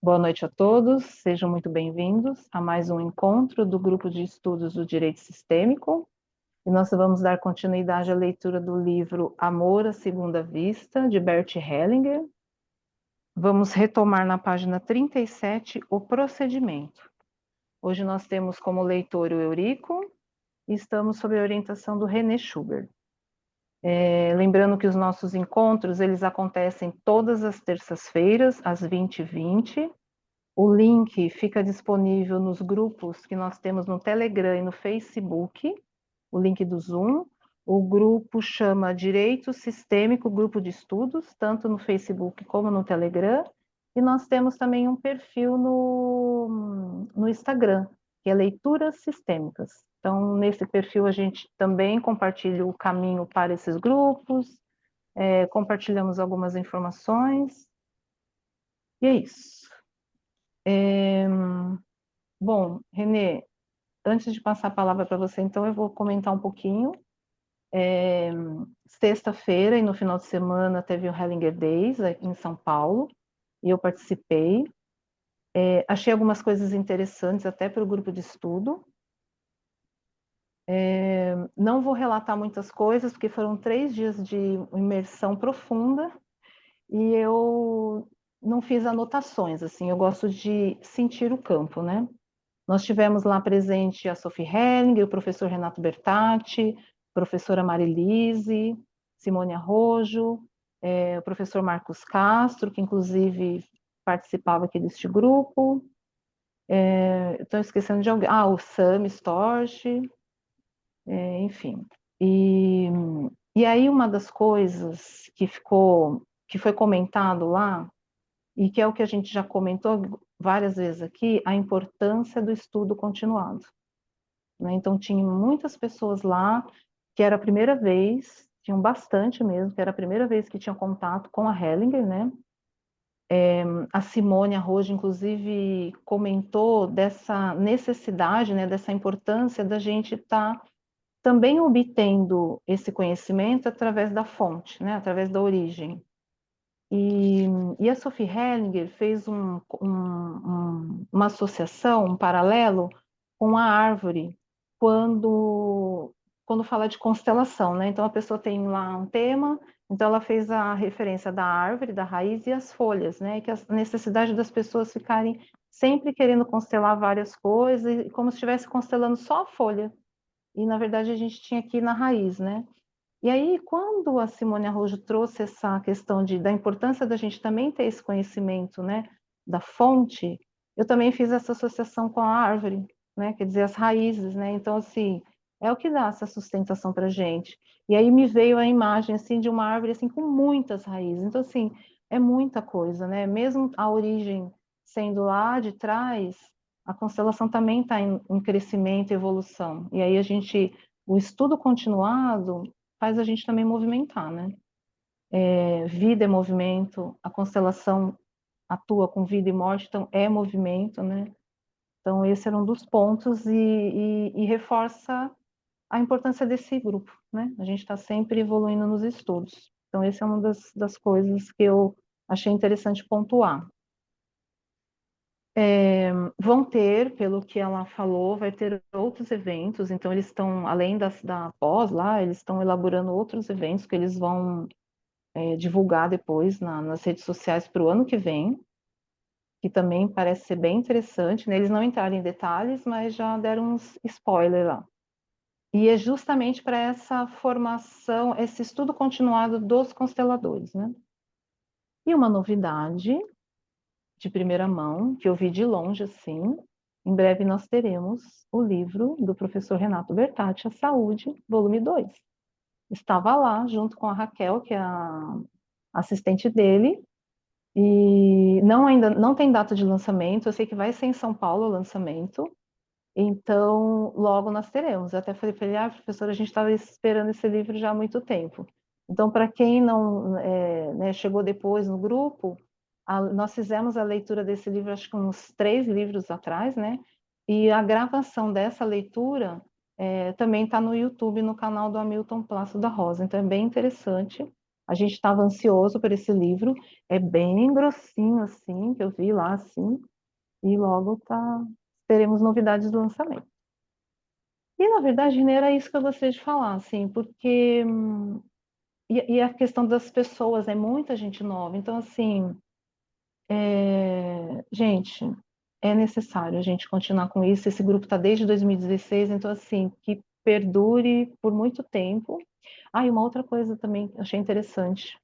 Boa noite a todos, sejam muito bem-vindos a mais um encontro do Grupo de Estudos do Direito Sistêmico. E nós vamos dar continuidade à leitura do livro Amor à Segunda Vista, de Bert Hellinger. Vamos retomar na página 37 o procedimento. Hoje nós temos como leitor o Eurico e estamos sob a orientação do René Schubert. Lembrando que os nossos encontros, eles acontecem todas as terças-feiras, às 20h20. O link fica disponível nos grupos que nós temos no Telegram e no Facebook, o link do Zoom. O grupo chama Direito Sistêmico Grupo de Estudos, tanto no Facebook como no Telegram. E nós temos também um perfil no Instagram, que é Leituras Sistêmicas. Então, nesse perfil a gente também compartilha o caminho para esses grupos, compartilhamos algumas informações, e é isso. Bom, Renê, antes de passar a palavra para você, então eu vou comentar um pouquinho. Sexta-feira e no final de semana teve o Hellinger Days aqui em São Paulo, e eu participei. Achei algumas coisas interessantes até para o grupo de estudo. Não vou relatar muitas coisas, porque foram 3 dias de imersão profunda, e eu não fiz anotações, assim, eu gosto de sentir o campo, né? Nós tivemos lá presente a Sophie Hellinger, o professor Renato Bertatti, professora Marilise, Simone Arrojo, o professor Marcos Castro, que inclusive participava aqui deste grupo. Estou esquecendo de alguém. O Sam Storch, enfim. E aí uma das coisas que foi comentado lá, e que é o que a gente já comentou várias vezes aqui, a importância do estudo continuado, né? Então, tinha muitas pessoas lá que era a primeira vez, tinham bastante mesmo, que era a primeira vez que tinham contato com a Hellinger, né? A Simone Arrojo, inclusive, comentou dessa necessidade, né, dessa importância da gente estar também obtendo esse conhecimento através da fonte, né, através da origem. E a Sophie Hellinger fez uma associação, um paralelo com a árvore, quando fala de constelação, né? Então a pessoa tem lá um tema, então ela fez a referência da árvore, da raiz e as folhas, né? Que a necessidade das pessoas ficarem sempre querendo constelar várias coisas, como se estivesse constelando só a folha. E na verdade a gente tinha aqui na raiz, né? E aí, quando a Simone Arrojo trouxe essa questão da importância da gente também ter esse conhecimento, né, da fonte, eu também fiz essa associação com a árvore, né, quer dizer, as raízes, né, então, assim, é o que dá essa sustentação para a gente. E aí me veio a imagem, assim, de uma árvore, assim, com muitas raízes, então, assim, é muita coisa, né, mesmo a origem sendo lá de trás, a constelação também está em crescimento e evolução, e aí o estudo continuado faz a gente também movimentar, né? Vida é movimento, a constelação atua com vida e morte, então é movimento, né? Então esse era um dos pontos e reforça a importância desse grupo, né? A gente está sempre evoluindo nos estudos. Então essa é uma das coisas que eu achei interessante pontuar. Vão ter, pelo que ela falou, vai ter outros eventos, então eles estão, além da pós lá, eles estão elaborando outros eventos que eles vão divulgar depois nas redes sociais para o ano que vem, que também parece ser bem interessante, né? Eles não entraram em detalhes, mas já deram uns spoilers lá. E é justamente para essa formação, esse estudo continuado dos consteladores, né? E uma novidade de primeira mão, que eu vi de longe assim, em breve nós teremos o livro do professor Renato Bertatti, A Saúde, volume 2. Estava lá, junto com a Raquel, que é a assistente dele, e ainda não tem data de lançamento, eu sei que vai ser em São Paulo o lançamento, então logo nós teremos. Eu até falei para ele, professora, a gente estava esperando esse livro já há muito tempo. Então, para quem não né, chegou depois no grupo, nós fizemos a leitura desse livro, acho que uns 3 livros atrás, né? E a gravação dessa leitura também está no YouTube, no canal do Hamilton Plácido da Rosa. Então, é bem interessante. A gente estava ansioso por esse livro, é bem grossinho assim, que eu vi lá assim, e logo teremos novidades do lançamento. E na verdade, né, era isso que eu gostaria de falar, assim, porque e a questão das pessoas, é muita gente nova, então assim, gente, é necessário a gente continuar com isso. Esse grupo está desde 2016, então assim, que perdure por muito tempo. Ah, e uma outra coisa também que eu achei interessante.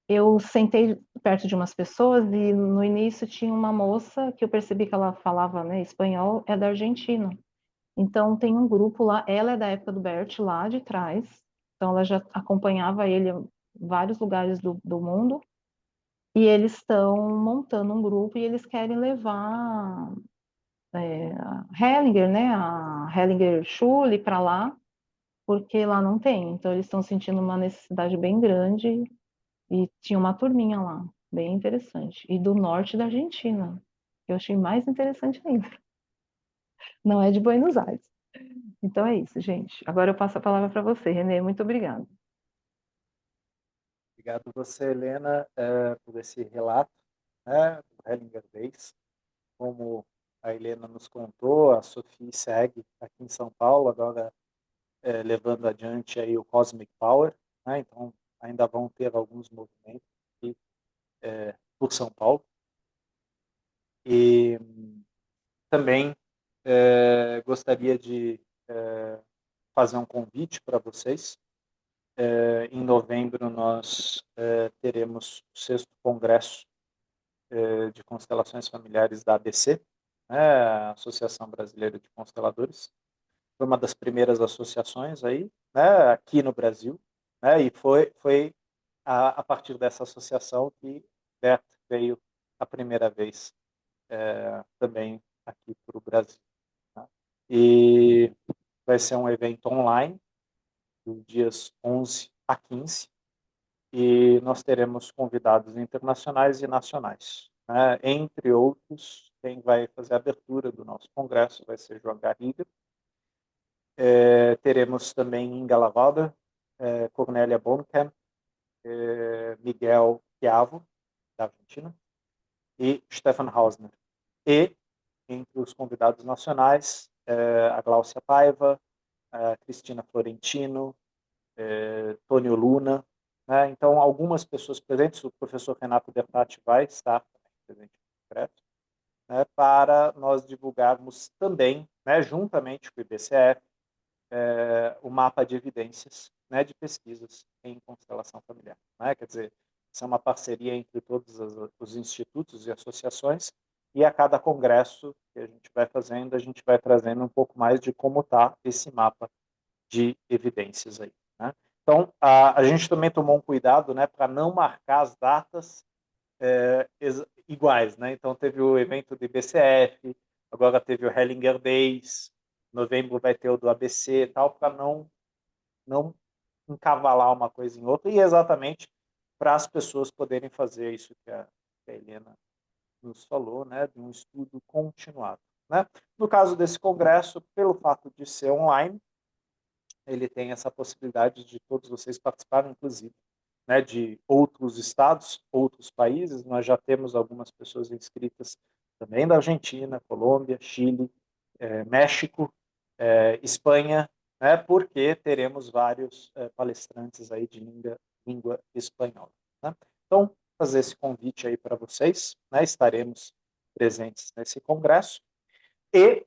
Eu sentei perto de umas pessoas e no início tinha uma moça que eu percebi que ela falava, né, espanhol, é da Argentina. Então tem um grupo lá, ela é da época do Bert lá de trás, então ela já acompanhava ele em vários lugares do mundo, e eles estão montando um grupo e eles querem levar a Hellinger, né, a Hellinger Schule para lá, porque lá não tem. Então eles estão sentindo uma necessidade bem grande e tinha uma turminha lá, bem interessante. E do norte da Argentina, que eu achei mais interessante ainda. Não é de Buenos Aires. Então é isso, gente. Agora eu passo a palavra para você, Renê. Muito obrigada. Obrigado você, Helena, por esse relato, né, do Hellinger Days. Como a Helena nos contou, a Sophie segue aqui em São Paulo, agora levando adiante aí o Cosmic Power, né? Então ainda vão ter alguns movimentos aqui por São Paulo. E também gostaria de fazer um convite para vocês. Em novembro nós teremos o 6º Congresso de Constelações Familiares da ABC, né, a Associação Brasileira de Consteladores. Foi uma das primeiras associações aí, né, aqui no Brasil, né, e foi a partir dessa associação que Bert veio a primeira vez também aqui para o Brasil. Tá? E vai ser um evento online, dos dias 11 a 15, e nós teremos convidados internacionais e nacionais. Né? Entre outros, quem vai fazer a abertura do nosso congresso vai ser João Garriga. Teremos também Inga Lavalda, Cornélia Bonkamp, Miguel Chiavo, da Argentina, e Stefan Hausner. E, entre os convidados nacionais, a Gláucia Paiva, a Cristina Florentino, Tônio Luna, né? Então, algumas pessoas presentes, o professor Renato Bertatti vai estar presente no congresso, né, para nós divulgarmos também, né, juntamente com o IBCF, o mapa de evidências, né, de pesquisas em constelação familiar. Né? Quer dizer, isso é uma parceria entre todos os institutos e associações, e a cada congresso que a gente vai fazendo, a gente vai trazendo um pouco mais de como está esse mapa de evidências aí. Né? Então, a gente também tomou um cuidado, né, para não marcar as datas iguais. Né? Então, teve o evento do IBCF, agora teve o Hellinger Days, novembro vai ter o do ABC e tal, para não encavalar uma coisa em outra, e exatamente para as pessoas poderem fazer isso que a Helena nos falou, né, de um estudo continuado. Né? No caso desse congresso, pelo fato de ser online, ele tem essa possibilidade de todos vocês participarem, inclusive, né, de outros estados, outros países. Nós já temos algumas pessoas inscritas também da Argentina, Colômbia, Chile, México, Espanha, né, porque teremos vários palestrantes aí de língua espanhola. Né? Então, fazer esse convite aí para vocês, né, estaremos presentes nesse congresso. E,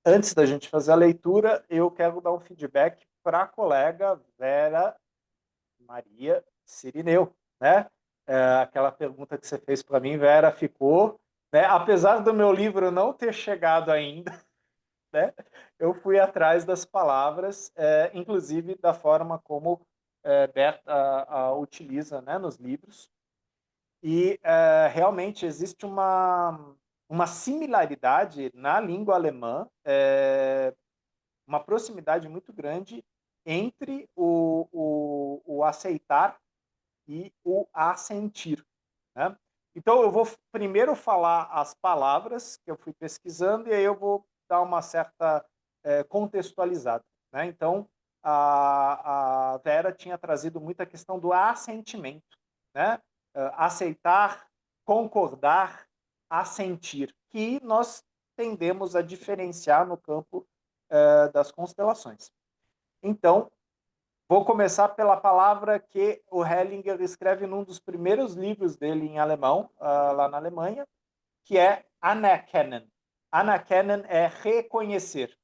antes da gente fazer a leitura, eu quero dar um feedback para a colega Vera Maria Cirineu, né? Aquela pergunta que você fez para mim, Vera, ficou, né? Apesar do meu livro não ter chegado ainda, né? Eu fui atrás das palavras, inclusive da forma como Berta utiliza, né, nos livros, e realmente existe uma similaridade na língua alemã, uma proximidade muito grande entre o aceitar e o assentir. Né? Então, eu vou primeiro falar as palavras que eu fui pesquisando e aí eu vou dar uma certa contextualizada. Né? Então, a Vera tinha trazido muita questão do assentimento, né? Aceitar, concordar, assentir, que nós tendemos a diferenciar no campo das constelações. Então, vou começar pela palavra que o Hellinger escreve num dos primeiros livros dele em alemão, lá na Alemanha, que é anerkennen. Anerkennen é reconhecer.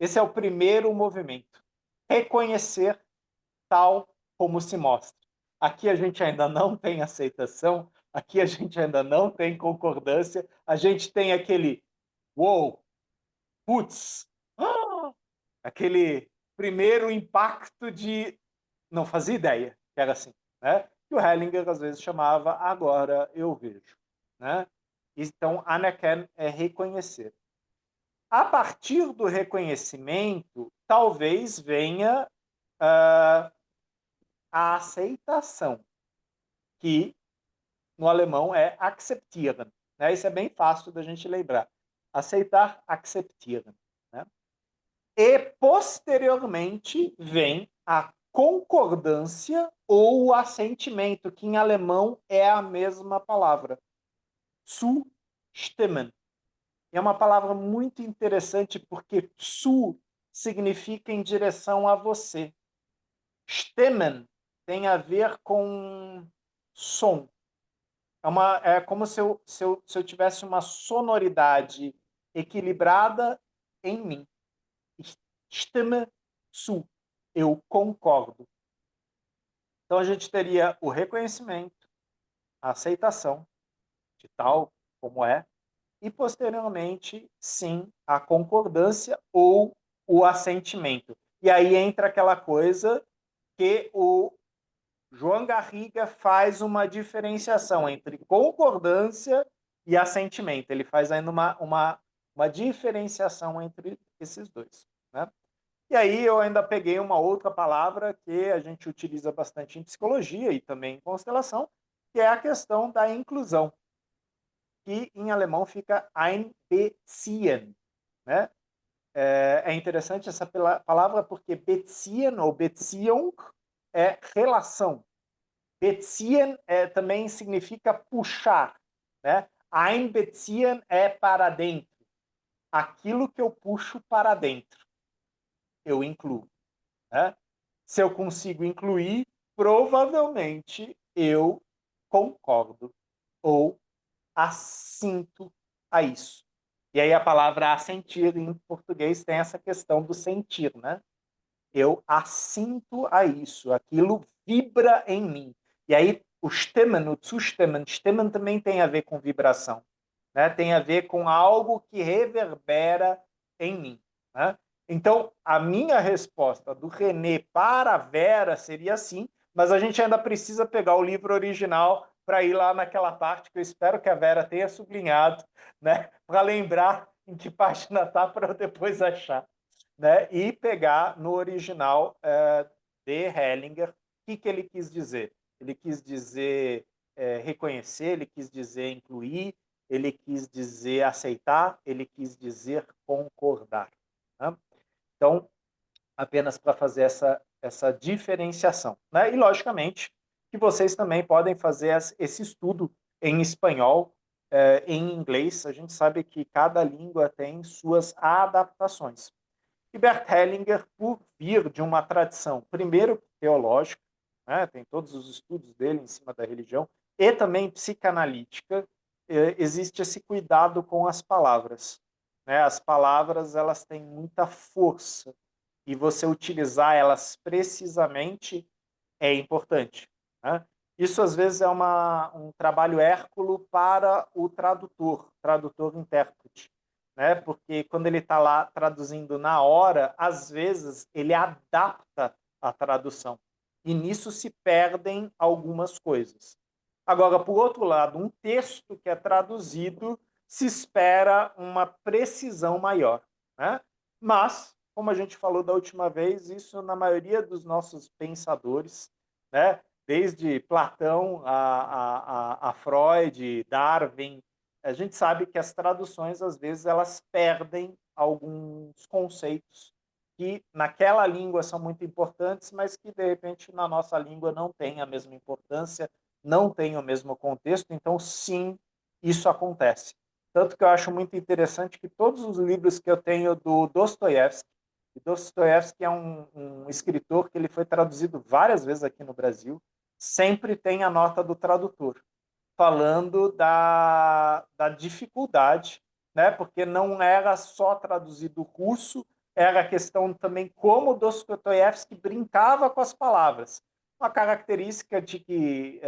Esse é o primeiro movimento. Reconhecer tal como se mostra. Aqui a gente ainda não tem aceitação, aqui a gente ainda não tem concordância, a gente tem aquele wow, putz, aquele primeiro impacto de não fazia ideia que era assim, né? E o Hellinger às vezes chamava agora eu vejo, né? Então, anerkennen é reconhecer. A partir do reconhecimento, talvez venha a aceitação, que no alemão é akzeptieren. Né? Isso é bem fácil da gente lembrar. Aceitar, akzeptieren. Né? E, posteriormente, vem a concordância ou o assentimento, que em alemão é a mesma palavra. Zustimmen. É uma palavra muito interessante porque zu significa em direção a você. Stimmen tem a ver com som. É como se eu tivesse uma sonoridade equilibrada em mim. Stimme zu. Eu concordo. Então a gente teria o reconhecimento, a aceitação de tal como é, e posteriormente, sim, a concordância ou o assentimento. E aí entra aquela coisa que o João Garriga faz uma diferenciação entre concordância e assentimento. Ele faz ainda uma diferenciação entre esses dois. Né? E aí eu ainda peguei uma outra palavra que a gente utiliza bastante em psicologia e também em constelação, que é a questão da inclusão, que em alemão fica einbeziehen. Né? É interessante essa palavra porque beziehen ou Beziehung é relação. Beziehen também significa puxar. Né? Einbeziehen é para dentro. Aquilo que eu puxo para dentro, eu incluo. Né? Se eu consigo incluir, provavelmente eu concordo ou assinto a isso. E aí a palavra assentir em português tem essa questão do sentir, né? Eu assinto a isso, aquilo vibra em mim. E aí o stimmen, o zustimmen, stimmen também tem a ver com vibração, né? Tem a ver com algo que reverbera em mim, né? Então, a minha resposta do René para a Vera seria assim, mas a gente ainda precisa pegar o livro original para ir lá naquela parte que eu espero que a Vera tenha sublinhado, né? Para lembrar em que página está para eu depois achar. Né? E pegar no original de Hellinger o que ele quis dizer. Ele quis dizer reconhecer, ele quis dizer incluir, ele quis dizer aceitar, ele quis dizer concordar. Né? Então, apenas para fazer essa diferenciação. Né? E, logicamente, que vocês também podem fazer esse estudo em espanhol, em inglês. A gente sabe que cada língua tem suas adaptações. E Bert Hellinger, por vir de uma tradição, primeiro teológica, né, tem todos os estudos dele em cima da religião, e também psicanalítica, existe esse cuidado com as palavras. Né? As palavras elas têm muita força e você utilizar elas precisamente é importante. Né? Isso às vezes é um trabalho hérculo para o tradutor-intérprete. Né? Porque quando ele está lá traduzindo na hora, às vezes ele adapta a tradução. E nisso se perdem algumas coisas. Agora, por outro lado, um texto que é traduzido se espera uma precisão maior. Né? Mas, como a gente falou da última vez, isso na maioria dos nossos pensadores, né? Desde Platão a Freud, Darwin, a gente sabe que as traduções, às vezes, elas perdem alguns conceitos que naquela língua são muito importantes, mas que, de repente, na nossa língua não tem a mesma importância, não tem o mesmo contexto. Então, sim, isso acontece. Tanto que eu acho muito interessante que todos os livros que eu tenho do Dostoiévski, e Dostoiévski é um escritor que ele foi traduzido várias vezes aqui no Brasil, sempre tem a nota do tradutor, falando da dificuldade, né? Porque não era só traduzido russo, era a questão também como Dostoiévski brincava com as palavras. Uma característica de que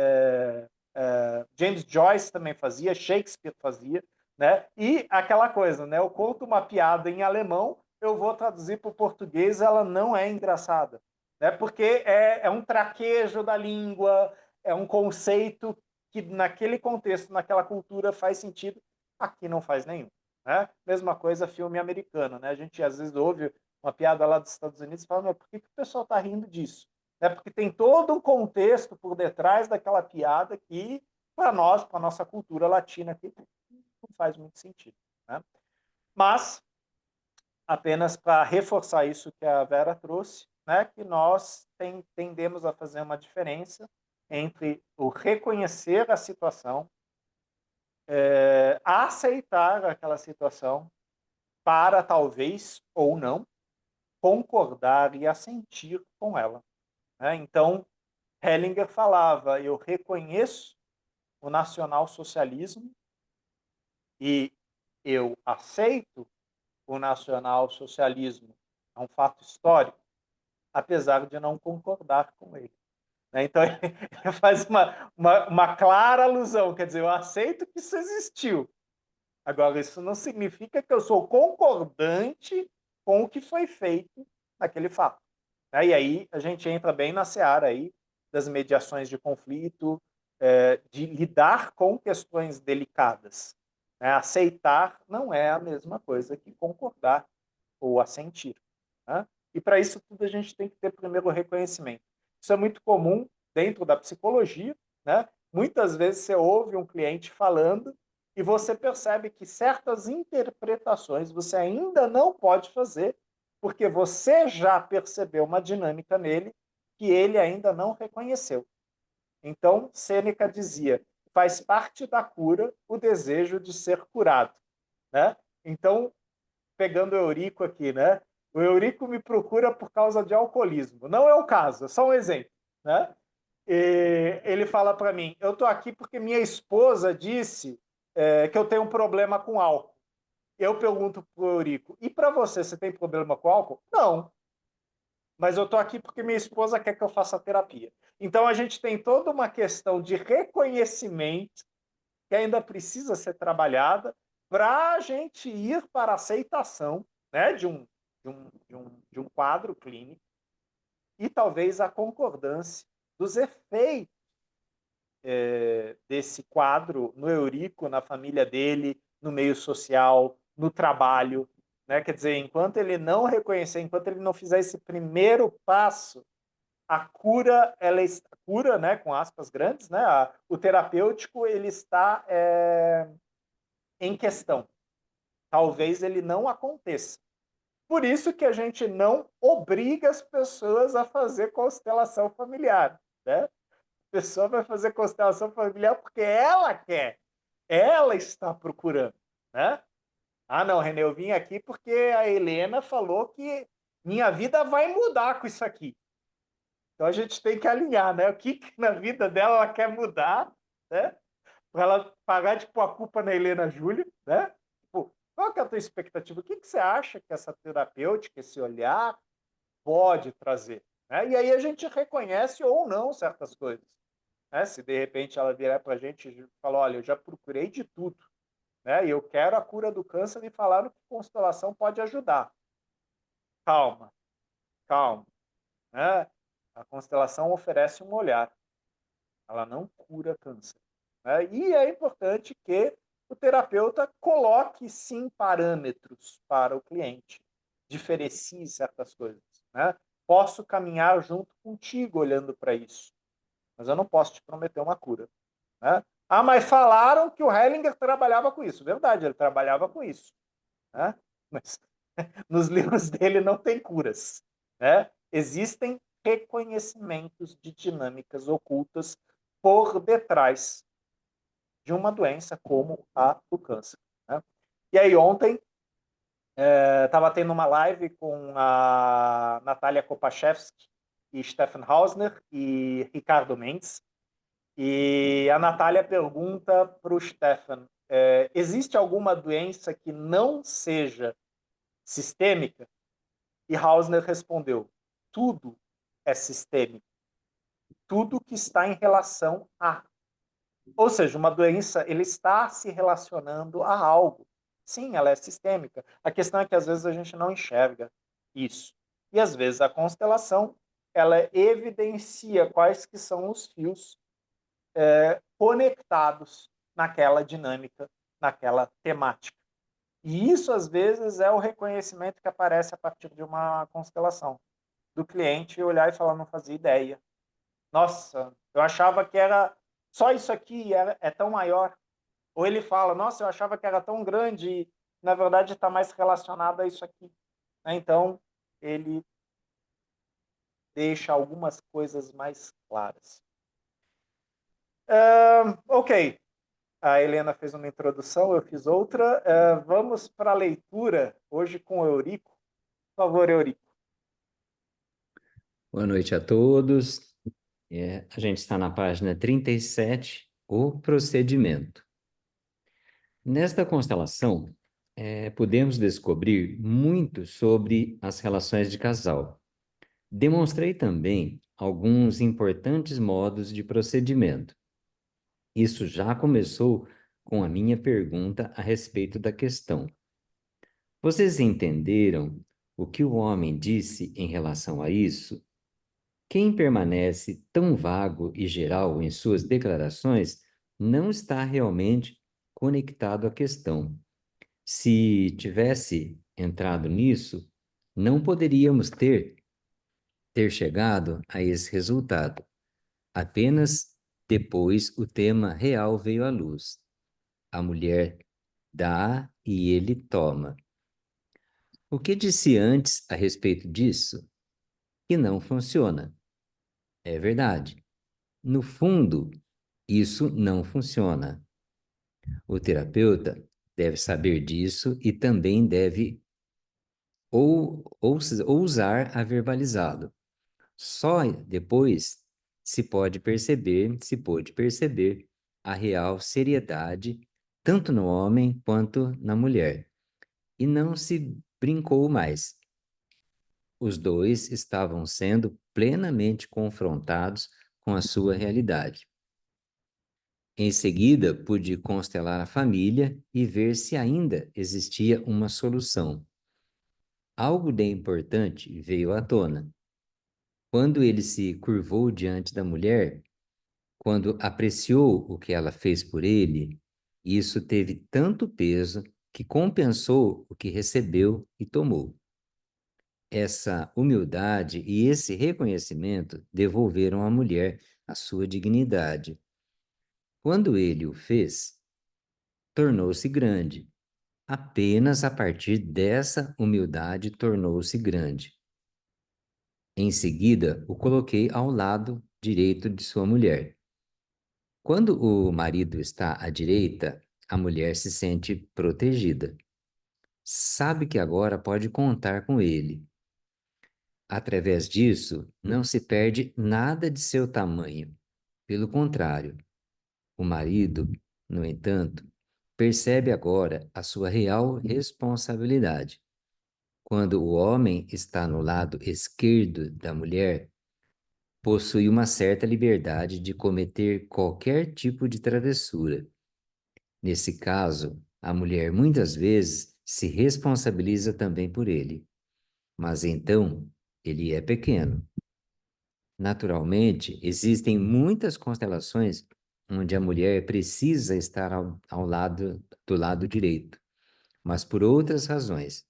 James Joyce também fazia, Shakespeare fazia, né? E aquela coisa, né? Eu conto uma piada em alemão, eu vou traduzir para o português, ela não é engraçada, né? Porque é um traquejo da língua, é um conceito que naquele contexto, naquela cultura faz sentido, aqui não faz nenhum, né? Mesma coisa filme americano, né? A gente às vezes ouve uma piada lá dos Estados Unidos e fala, mas por que o pessoal está rindo disso? É porque tem todo um contexto por detrás daquela piada que, para nós, para a nossa cultura latina, aqui, não faz muito sentido, né? Mas, apenas para reforçar isso que a Vera trouxe, né, que nós tendemos a fazer uma diferença entre o reconhecer a situação, aceitar aquela situação para talvez ou não concordar e assentir com ela, né? Então, Hellinger falava, eu reconheço o nacionalsocialismo e eu aceito o nacionalsocialismo, é um fato histórico, apesar de não concordar com ele. Então, ele faz uma clara alusão, quer dizer, eu aceito que isso existiu. Agora, isso não significa que eu sou concordante com o que foi feito naquele fato. E aí a gente entra bem na seara aí das mediações de conflito, de lidar com questões delicadas. Aceitar não é a mesma coisa que concordar ou assentir. E para isso tudo a gente tem que ter primeiro o reconhecimento. Isso é muito comum dentro da psicologia, né? Muitas vezes você ouve um cliente falando e você percebe que certas interpretações você ainda não pode fazer porque você já percebeu uma dinâmica nele que ele ainda não reconheceu. Então, Sêneca dizia, faz parte da cura o desejo de ser curado, né? Então, pegando o Eurico aqui, né? O Eurico me procura por causa de alcoolismo. Não é o caso, é só um exemplo, né? E ele fala para mim, eu estou aqui porque minha esposa disse que eu tenho um problema com álcool. Eu pergunto para o Eurico, e para você, você tem problema com álcool? Não, mas eu estou aqui porque minha esposa quer que eu faça terapia. Então a gente tem toda uma questão de reconhecimento que ainda precisa ser trabalhada para a gente ir para a aceitação, né, de um quadro clínico e talvez a concordância dos efeitos desse quadro no Eurico, na família dele, no meio social, no trabalho, né? Quer dizer, enquanto ele não reconhecer, enquanto ele não fizer esse primeiro passo, a cura, cura, né, com aspas grandes, né? O terapêutico ele está em questão. Talvez ele não aconteça. Por isso que a gente não obriga as pessoas a fazer constelação familiar, né? A pessoa vai fazer constelação familiar porque ela quer, ela está procurando, né? Ah, não, Renê, eu vim aqui porque a Helena falou que minha vida vai mudar com isso aqui. Então a gente tem que alinhar, né? O que na vida dela ela quer mudar, né? Para ela parar de pôr a culpa na Helena Júlia, né? Tipo, qual que é a tua expectativa? O que você acha que essa terapêutica, esse olhar, pode trazer? Né? E aí a gente reconhece ou não certas coisas. Né? Se de repente ela virar para a gente e falar, olha, eu já procurei de tudo, né? E eu quero a cura do câncer e falaram que constelação pode ajudar. Calma, calma. Né? A constelação oferece um olhar. Ela não cura câncer. Né? E é importante que o terapeuta coloque, sim, parâmetros para o cliente, diferencie certas coisas. Né? Posso caminhar junto contigo olhando para isso, mas eu não posso te prometer uma cura. Né? Ah, mas falaram que o Hellinger trabalhava com isso. Verdade, ele trabalhava com isso. Né? Mas Nos livros dele não tem curas, né? Existem reconhecimentos de dinâmicas ocultas por detrás de uma doença como a do câncer, né? E aí ontem estava tendo uma live com a Natália Kopachevski e Stefan Hausner e Ricardo Mendes. E a Natália pergunta para o Stefan: existe alguma doença que não seja sistêmica? E Hausner respondeu: tudo é sistêmico, tudo que está em relação a. Ou seja, uma doença, ele está se relacionando a algo. Sim, ela é sistêmica. A questão é que às vezes a gente não enxerga isso. E às vezes a constelação, ela evidencia quais que são os fios conectados naquela dinâmica, naquela temática. E isso às vezes é o reconhecimento que aparece a partir de uma constelação. Do cliente olhar e falar, não fazia ideia. Nossa, eu achava que era só isso aqui, é tão maior. Ou ele fala, nossa, eu achava que era tão grande e, na verdade, está mais relacionado a isso aqui. Então, ele deixa algumas coisas mais claras. Ok, a Helena fez uma introdução, eu fiz outra. Vamos para a leitura, hoje com o Eurico. Por favor, Eurico. Boa noite a todos. A gente está na página 37, o procedimento. Nesta constelação, podemos descobrir muito sobre as relações de casal. Demonstrei também alguns importantes modos de procedimento. Isso já começou com a minha pergunta a respeito da questão. Vocês entenderam o que o homem disse em relação a isso? Quem permanece tão vago e geral em suas declarações não está realmente conectado à questão. Se tivesse entrado nisso, não poderíamos ter chegado a esse resultado. Apenas depois o tema real veio à luz. A mulher dá e ele toma. O que disse antes a respeito disso? Que não funciona. É verdade. No fundo, isso não funciona. O terapeuta deve saber disso e também deve ousar a verbalizá-lo. Só depois se pôde perceber a real seriedade, tanto no homem quanto na mulher. E não se brincou mais. Os dois estavam sendo plenamente confrontados com a sua realidade. Em seguida, pude constelar a família e ver se ainda existia uma solução. Algo de importante veio à tona. Quando ele se curvou diante da mulher, quando apreciou o que ela fez por ele, isso teve tanto peso que compensou o que recebeu e tomou. Essa humildade e esse reconhecimento devolveram à mulher a sua dignidade. Quando ele o fez, tornou-se grande. Apenas a partir dessa humildade tornou-se grande. Em seguida, o coloquei ao lado direito de sua mulher. Quando o marido está à direita, a mulher se sente protegida. Sabe que agora pode contar com ele. Através disso, não se perde nada de seu tamanho. Pelo contrário, o marido, no entanto, percebe agora a sua real responsabilidade. Quando o homem está no lado esquerdo da mulher, possui uma certa liberdade de cometer qualquer tipo de travessura. Nesse caso, a mulher muitas vezes se responsabiliza também por ele, mas então ele é pequeno. Naturalmente, existem muitas constelações onde a mulher precisa estar ao lado do lado direito, mas por outras razões.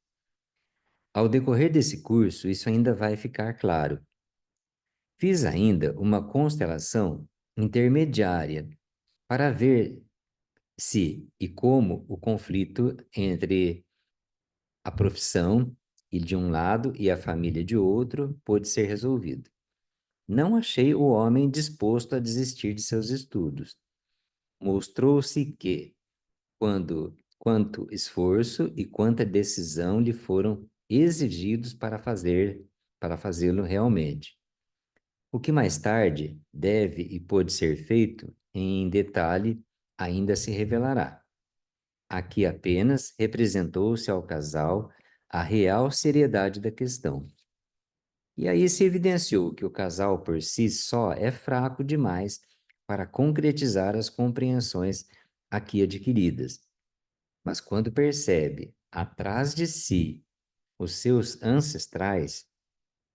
Ao decorrer desse curso, isso ainda vai ficar claro. Fiz ainda uma constelação intermediária para ver se e como o conflito entre a profissão e de um lado e a família de outro pôde ser resolvido. Não achei o homem disposto a desistir de seus estudos. Mostrou-se que, quanto esforço e quanta decisão lhe foram exigidos para fazê-lo realmente. O que mais tarde deve e pôde ser feito, em detalhe, ainda se revelará. Aqui apenas representou-se ao casal a real seriedade da questão. E aí se evidenciou que o casal por si só é fraco demais para concretizar as compreensões aqui adquiridas. Mas quando percebe atrás de si os seus ancestrais,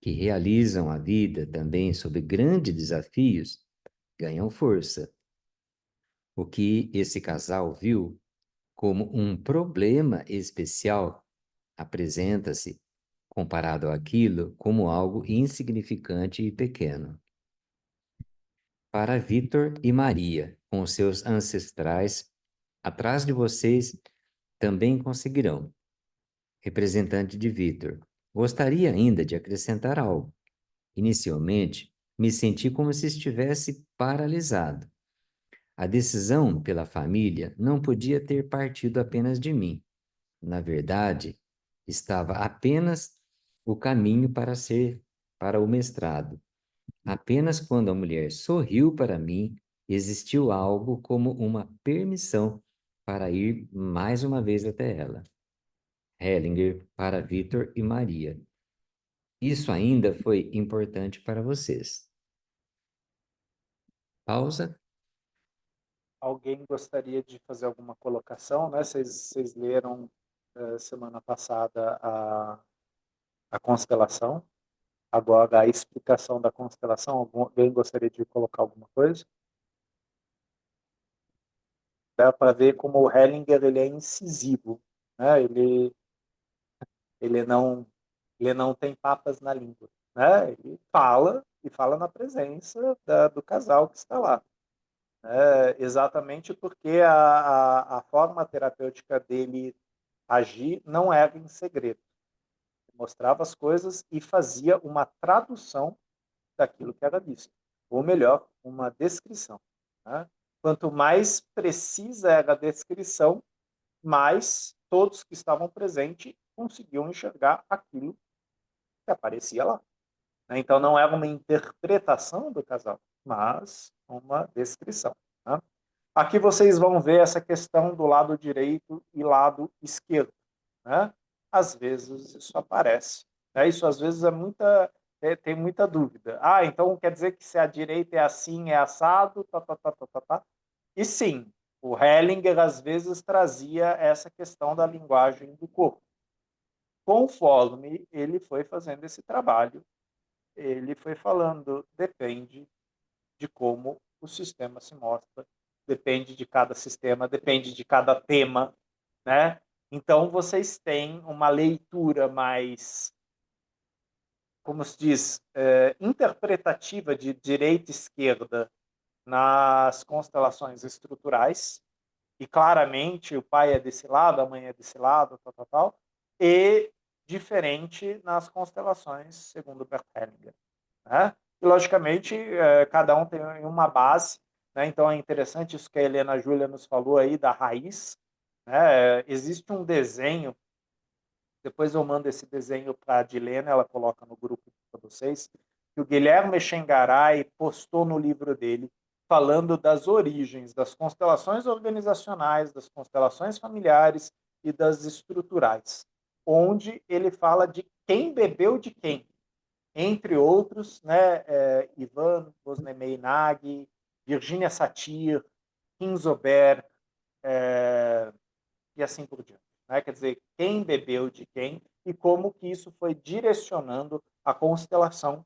que realizam a vida também sob grandes desafios, ganham força. O que esse casal viu como um problema especial apresenta-se, comparado àquilo, como algo insignificante e pequeno. Para Vitor e Maria, com seus ancestrais, atrás de vocês também conseguirão. Representante de Vitor, gostaria ainda de acrescentar algo. Inicialmente, me senti como se estivesse paralisado. A decisão pela família não podia ter partido apenas de mim. Na verdade, estava apenas o caminho para o mestrado. Apenas quando a mulher sorriu para mim, existiu algo como uma permissão para ir mais uma vez até ela. Hellinger para Vitor e Maria. Isso ainda foi importante para vocês. Pausa. Alguém gostaria de fazer alguma colocação, né? Vocês leram semana passada a constelação, agora a explicação da constelação. Alguém gostaria de colocar alguma coisa? Dá para ver como o Hellinger ele é incisivo, né? Ele não ele não tem papas na língua, né? Ele fala e fala na presença do casal que está lá. Exatamente porque a forma terapêutica dele agir não era em segredo. Ele mostrava as coisas e fazia uma tradução daquilo que era visto. Ou melhor, uma descrição. Né? Quanto mais precisa era a descrição, mais todos que estavam presentes conseguiam enxergar aquilo que aparecia lá. Então não era uma interpretação do casal, mas uma descrição. Né? Aqui vocês vão ver essa questão do lado direito e lado esquerdo. Né? Às vezes isso aparece. Né? Isso às vezes tem muita dúvida. Ah, então quer dizer que se a direita é assim, é assado, tá, tá, tá, tá, tá, tá. E sim, o Hellinger às vezes trazia essa questão da linguagem do corpo. Conforme ele foi fazendo esse trabalho, ele foi falando, depende de como o sistema se mostra, depende de cada sistema, depende de cada tema, né? Então, vocês têm uma leitura mais, como se diz, interpretativa de direita e esquerda nas constelações estruturais, e claramente o pai é desse lado, a mãe é desse lado, tal, tal, tal, e diferente nas constelações, segundo Bert Hellinger. Né? E, logicamente, cada um tem uma base, né? Então é interessante isso que a Helena Júlia nos falou aí da raiz. Né? Existe um desenho, depois eu mando esse desenho para a Dilena, ela coloca no grupo para vocês, que o Guilherme Xengaray postou no livro dele, falando das origens das constelações organizacionais, das constelações familiares e das estruturais, onde ele fala de quem bebeu de quem, entre outros, né, Ivan Wozniak, Virginia Satir, Kinzoberg, e assim por diante. Né? Quer dizer, quem bebeu de quem e como que isso foi direcionando a constelação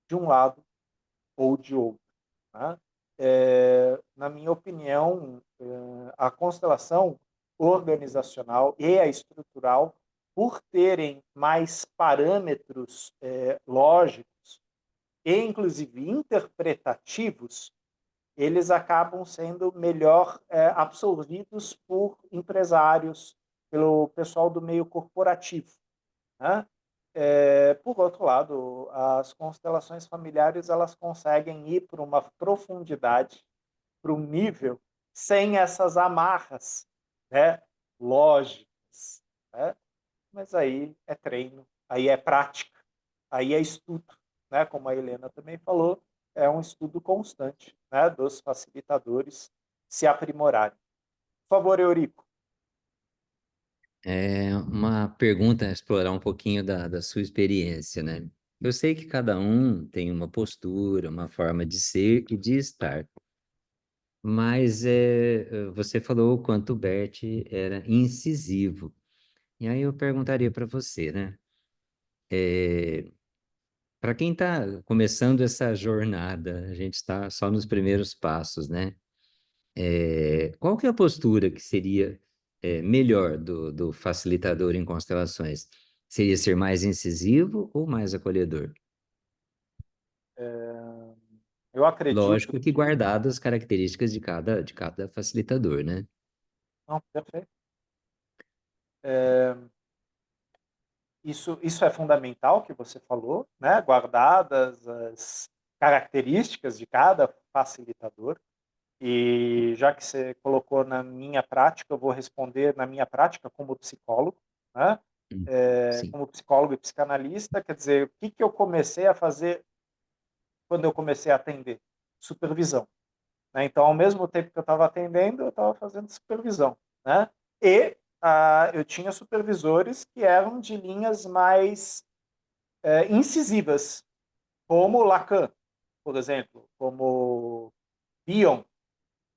de um lado ou de outro. Né? Na minha opinião, a constelação organizacional e a estrutural, por terem mais parâmetros lógicos e, inclusive, interpretativos, eles acabam sendo melhor absorvidos por empresários, pelo pessoal do meio corporativo. Né? Por outro lado, as constelações familiares elas conseguem ir para uma profundidade, para um nível, sem essas amarras, né, lógicas, né? Mas aí é treino, aí é prática, aí é estudo, né? Como a Helena também falou, é um estudo constante, né, dos facilitadores se aprimorarem. Por favor, Eurico. É uma pergunta a explorar um pouquinho da sua experiência, né? Eu sei que cada um tem uma postura, uma forma de ser e de estar, mas você falou o quanto o Bert era incisivo. E aí eu perguntaria para você, né? Para quem está começando essa jornada, a gente está só nos primeiros passos, né? Qual que é a postura que seria melhor do facilitador em constelações? Seria ser mais incisivo ou mais acolhedor? Eu acredito Lógico que que... guardadas as características de cada facilitador, né? Não, perfeito. Isso é fundamental que você falou, né? Guardadas as características de cada facilitador. E já que você colocou na minha prática, eu vou responder na minha prática como psicólogo, né? Sim. Como psicólogo e psicanalista, quer dizer, o que eu comecei a fazer quando eu comecei a atender? Supervisão. Né? Então, ao mesmo tempo que eu estava atendendo, eu estava fazendo supervisão. Né? E eu tinha supervisores que eram de linhas mais incisivas, como Lacan, por exemplo, como Bion,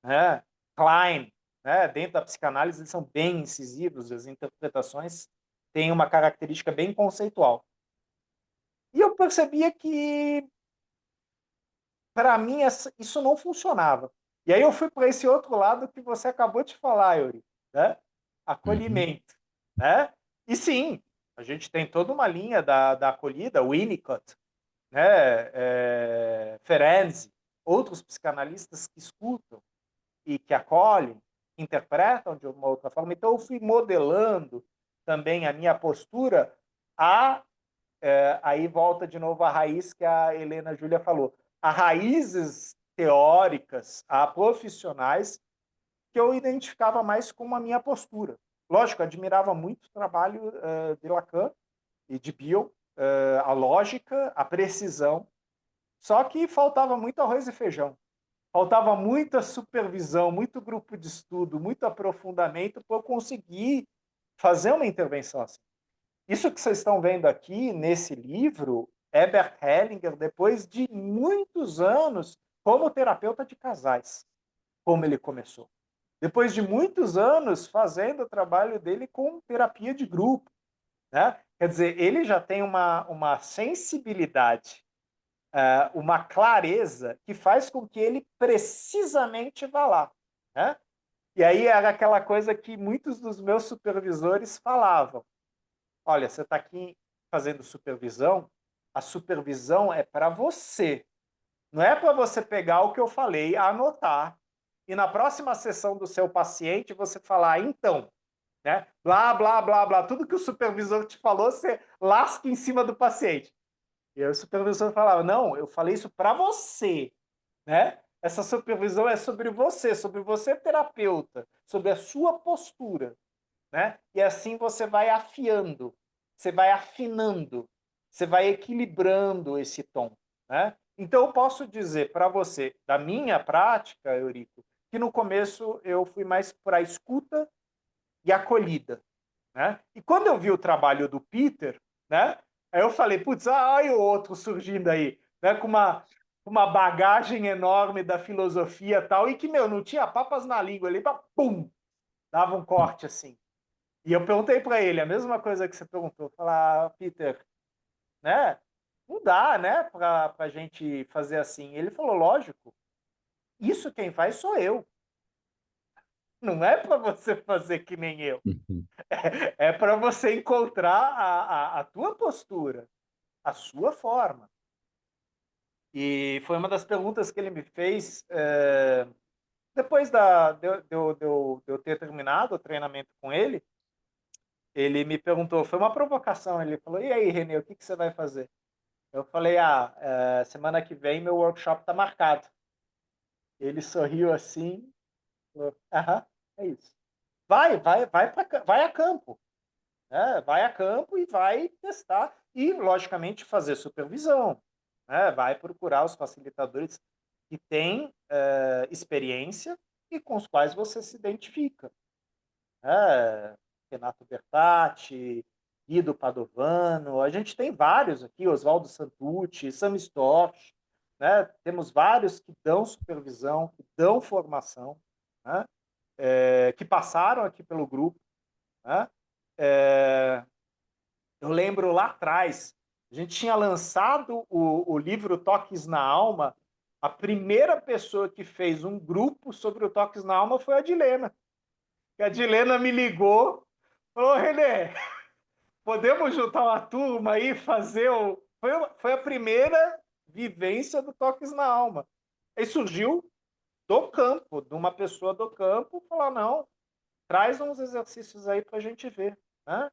né? Klein, né? Dentro da psicanálise eles são bem incisivos, as interpretações têm uma característica bem conceitual. E eu percebia que, para mim, isso não funcionava. E aí eu fui para esse outro lado que você acabou de falar, Yuri, né? Uhum. Acolhimento, né? E sim, a gente tem toda uma linha da acolhida, Winnicott, né? Ferenczi, outros psicanalistas que escutam e que acolhem, que interpretam de uma outra forma. Então, eu fui modelando também a minha postura aí volta de novo a raiz que a Helena Júlia falou. Há raízes teóricas, há profissionais que eu identificava mais com a minha postura. Lógico, admirava muito o trabalho de Lacan e de Bion, a lógica, a precisão, só que faltava muito arroz e feijão. Faltava muita supervisão, muito grupo de estudo, muito aprofundamento para eu conseguir fazer uma intervenção assim. Isso que vocês estão vendo aqui nesse livro é Bert Hellinger, depois de muitos anos como terapeuta de casais, como ele começou. Depois de muitos anos fazendo o trabalho dele com terapia de grupo. Né? Quer dizer, ele já tem uma sensibilidade, uma clareza que faz com que ele precisamente vá lá. Né? E aí era aquela coisa que muitos dos meus supervisores falavam. Olha, você está aqui fazendo supervisão, a supervisão é para você. Não é para você pegar o que eu falei, anotar, e na próxima sessão do seu paciente você falar, então, né? Blá, blá, blá, blá, tudo que o supervisor te falou, você lasca em cima do paciente. E aí o supervisor falava, não, eu falei isso para você, né? Essa supervisão é sobre você terapeuta, sobre a sua postura. Né? E assim você vai afiando, você vai afinando, você vai equilibrando esse tom. Né? Então, eu posso dizer para você, da minha prática, Eurico, que no começo eu fui mais para a escuta e acolhida. Né? E quando eu vi o trabalho do Peter, né, aí eu falei, putz, olha o outro surgindo aí, né, com uma bagagem enorme da filosofia e tal, e que, meu, não tinha papas na língua, ele, pum, dava um corte assim. E eu perguntei para ele a mesma coisa que você perguntou. Falar, Peter, né? Não dá, né, para a gente fazer assim. Ele falou, lógico, isso quem faz sou eu. Não é para você fazer que nem eu. Uhum. É para você encontrar a tua postura, a sua forma. E foi uma das perguntas que ele me fez depois de eu ter terminado o treinamento com ele. ele me perguntou, foi uma provocação, ele falou, e aí, Renê, o que você vai fazer? Eu falei, semana que vem meu workshop está marcado. Ele sorriu assim, falou, aham, é isso. Vai a campo. Né? Vai a campo e vai testar. E, logicamente, fazer supervisão. Né? Vai procurar os facilitadores que têm experiência e com os quais você se identifica. Renato Bertatti, Guido Padovano, a gente tem vários aqui, Oswaldo Santucci, Sam Storch, né? Temos vários que dão supervisão, que dão formação, né? Que passaram aqui pelo grupo. Né? Eu lembro lá atrás, a gente tinha lançado o livro Toques na Alma, a primeira pessoa que fez um grupo sobre o Toques na Alma foi a Dilena. A Dilena me ligou, falou, Renê, podemos juntar uma turma aí, fazer o... Foi a primeira vivência do Toques na Alma. Aí surgiu do campo, de uma pessoa do campo, falar, não, traz uns exercícios aí para a gente ver. Né?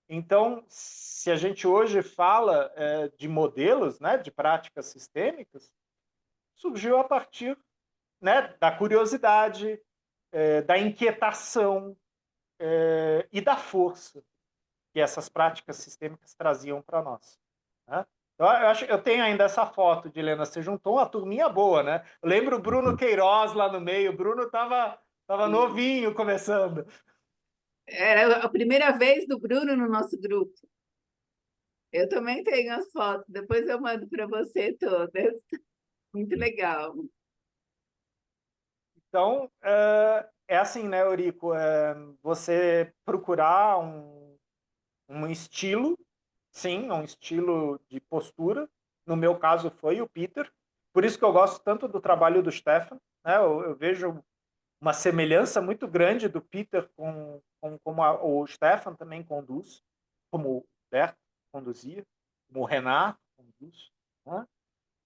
Então, se a gente hoje fala de modelos, né, de práticas sistêmicas, surgiu a partir, né, da curiosidade, da inquietação e da força que essas práticas sistêmicas traziam para nós. Né? Eu tenho ainda essa foto de Helena, você juntou uma turminha boa, né? Eu lembro o Bruno Queiroz lá no meio, o Bruno tava novinho começando. Era a primeira vez do Bruno no nosso grupo. Eu também tenho as fotos, depois eu mando para você todas. Muito legal. Então, é assim, né, Eurico? Você procurar um estilo, sim, um estilo de postura. No meu caso foi o Peter. Por isso que eu gosto tanto do trabalho do Stefan. Né? Eu vejo uma semelhança muito grande do Peter com como o Stefan também conduz, como o Berto conduzia, como o Renato conduz. Né?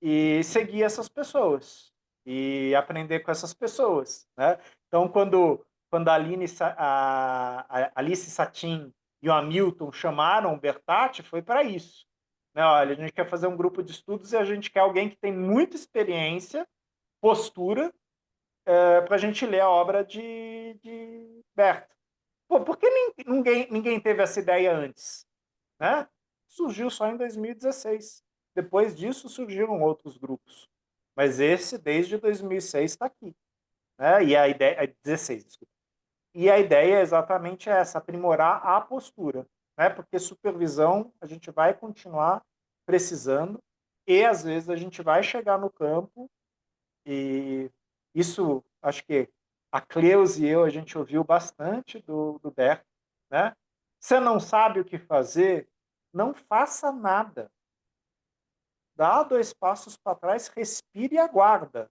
E seguir essas pessoas e aprender com essas pessoas. Né? Então, quando a Alice Satin e o Hamilton chamaram o Bertatti, foi para isso. Né? Olha, a gente quer fazer um grupo de estudos e a gente quer alguém que tem muita experiência, postura, para a gente ler a obra de Berto. Pô, por que ninguém teve essa ideia antes? Né? Surgiu só em 2016. Depois disso surgiram outros grupos. Mas esse, desde 2006, está aqui. Né? E a ideia... 16, desculpa. E a ideia é exatamente essa, aprimorar a postura. Né? Porque supervisão a gente vai continuar precisando e, às vezes, a gente vai chegar no campo e isso, acho que a Cleusa e eu, a gente ouviu bastante do Berto. Né? Você não sabe o que fazer, não faça nada. Dá 2 passos para trás, respire e aguarda.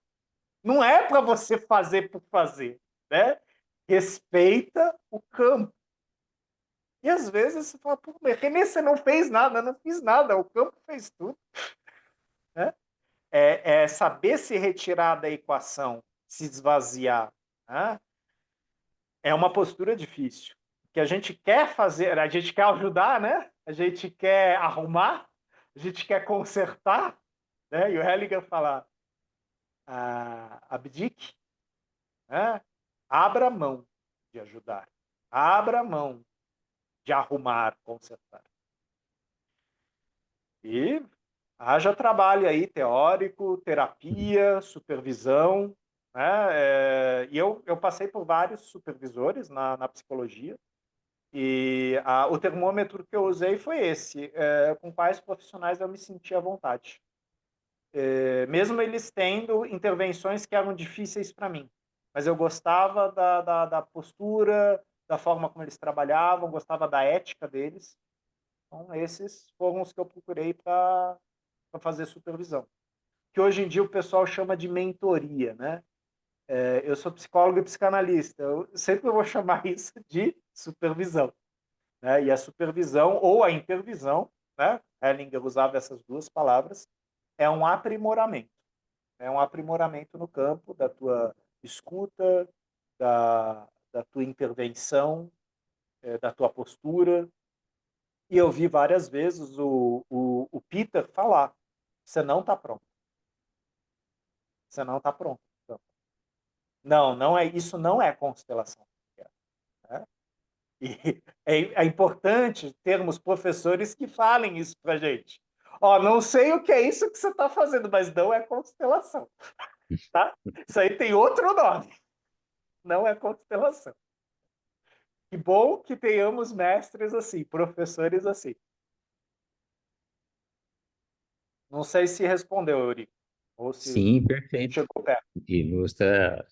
Não é para você fazer por fazer, né? Respeita o campo. E às vezes você fala, pô, Renê, você não fez nada, não fiz nada, o campo fez tudo. Né? É saber se retirar da equação, se esvaziar. Né? É uma postura difícil. Que a gente quer fazer, a gente quer ajudar, né? A gente quer arrumar, a gente quer consertar, né? E o Hellinger fala, abdique, né? Abra mão de ajudar, abra mão de arrumar, consertar. E haja trabalho aí teórico, terapia, supervisão. Né? E eu passei por vários supervisores na psicologia, e o termômetro que eu usei foi esse, com quais profissionais eu me sentia à vontade. Mesmo eles tendo intervenções que eram difíceis para mim. Mas eu gostava da postura, da forma como eles trabalhavam, gostava da ética deles. Então, esses foram os que eu procurei para fazer supervisão. Que hoje em dia o pessoal chama de mentoria, né? Eu sou psicólogo e psicanalista, eu sempre vou chamar isso de supervisão. Né? E a supervisão ou a intervisão, né? Hellinger usava essas duas palavras, é um aprimoramento. É um aprimoramento no campo da tua escuta, da tua intervenção, da tua postura. E eu vi várias vezes o Peter falar: você não está pronto. Você não está pronto. Não, não é, isso não é constelação. Né? E é importante termos professores que falem isso para a gente. Ó, não sei o que é isso que você está fazendo, mas não é constelação. Tá? Isso aí tem outro nome. Não é constelação. Que bom que tenhamos mestres assim, professores assim. Não sei se respondeu, Eurico, ou se Sim, perfeito. chegou perto. E mostra,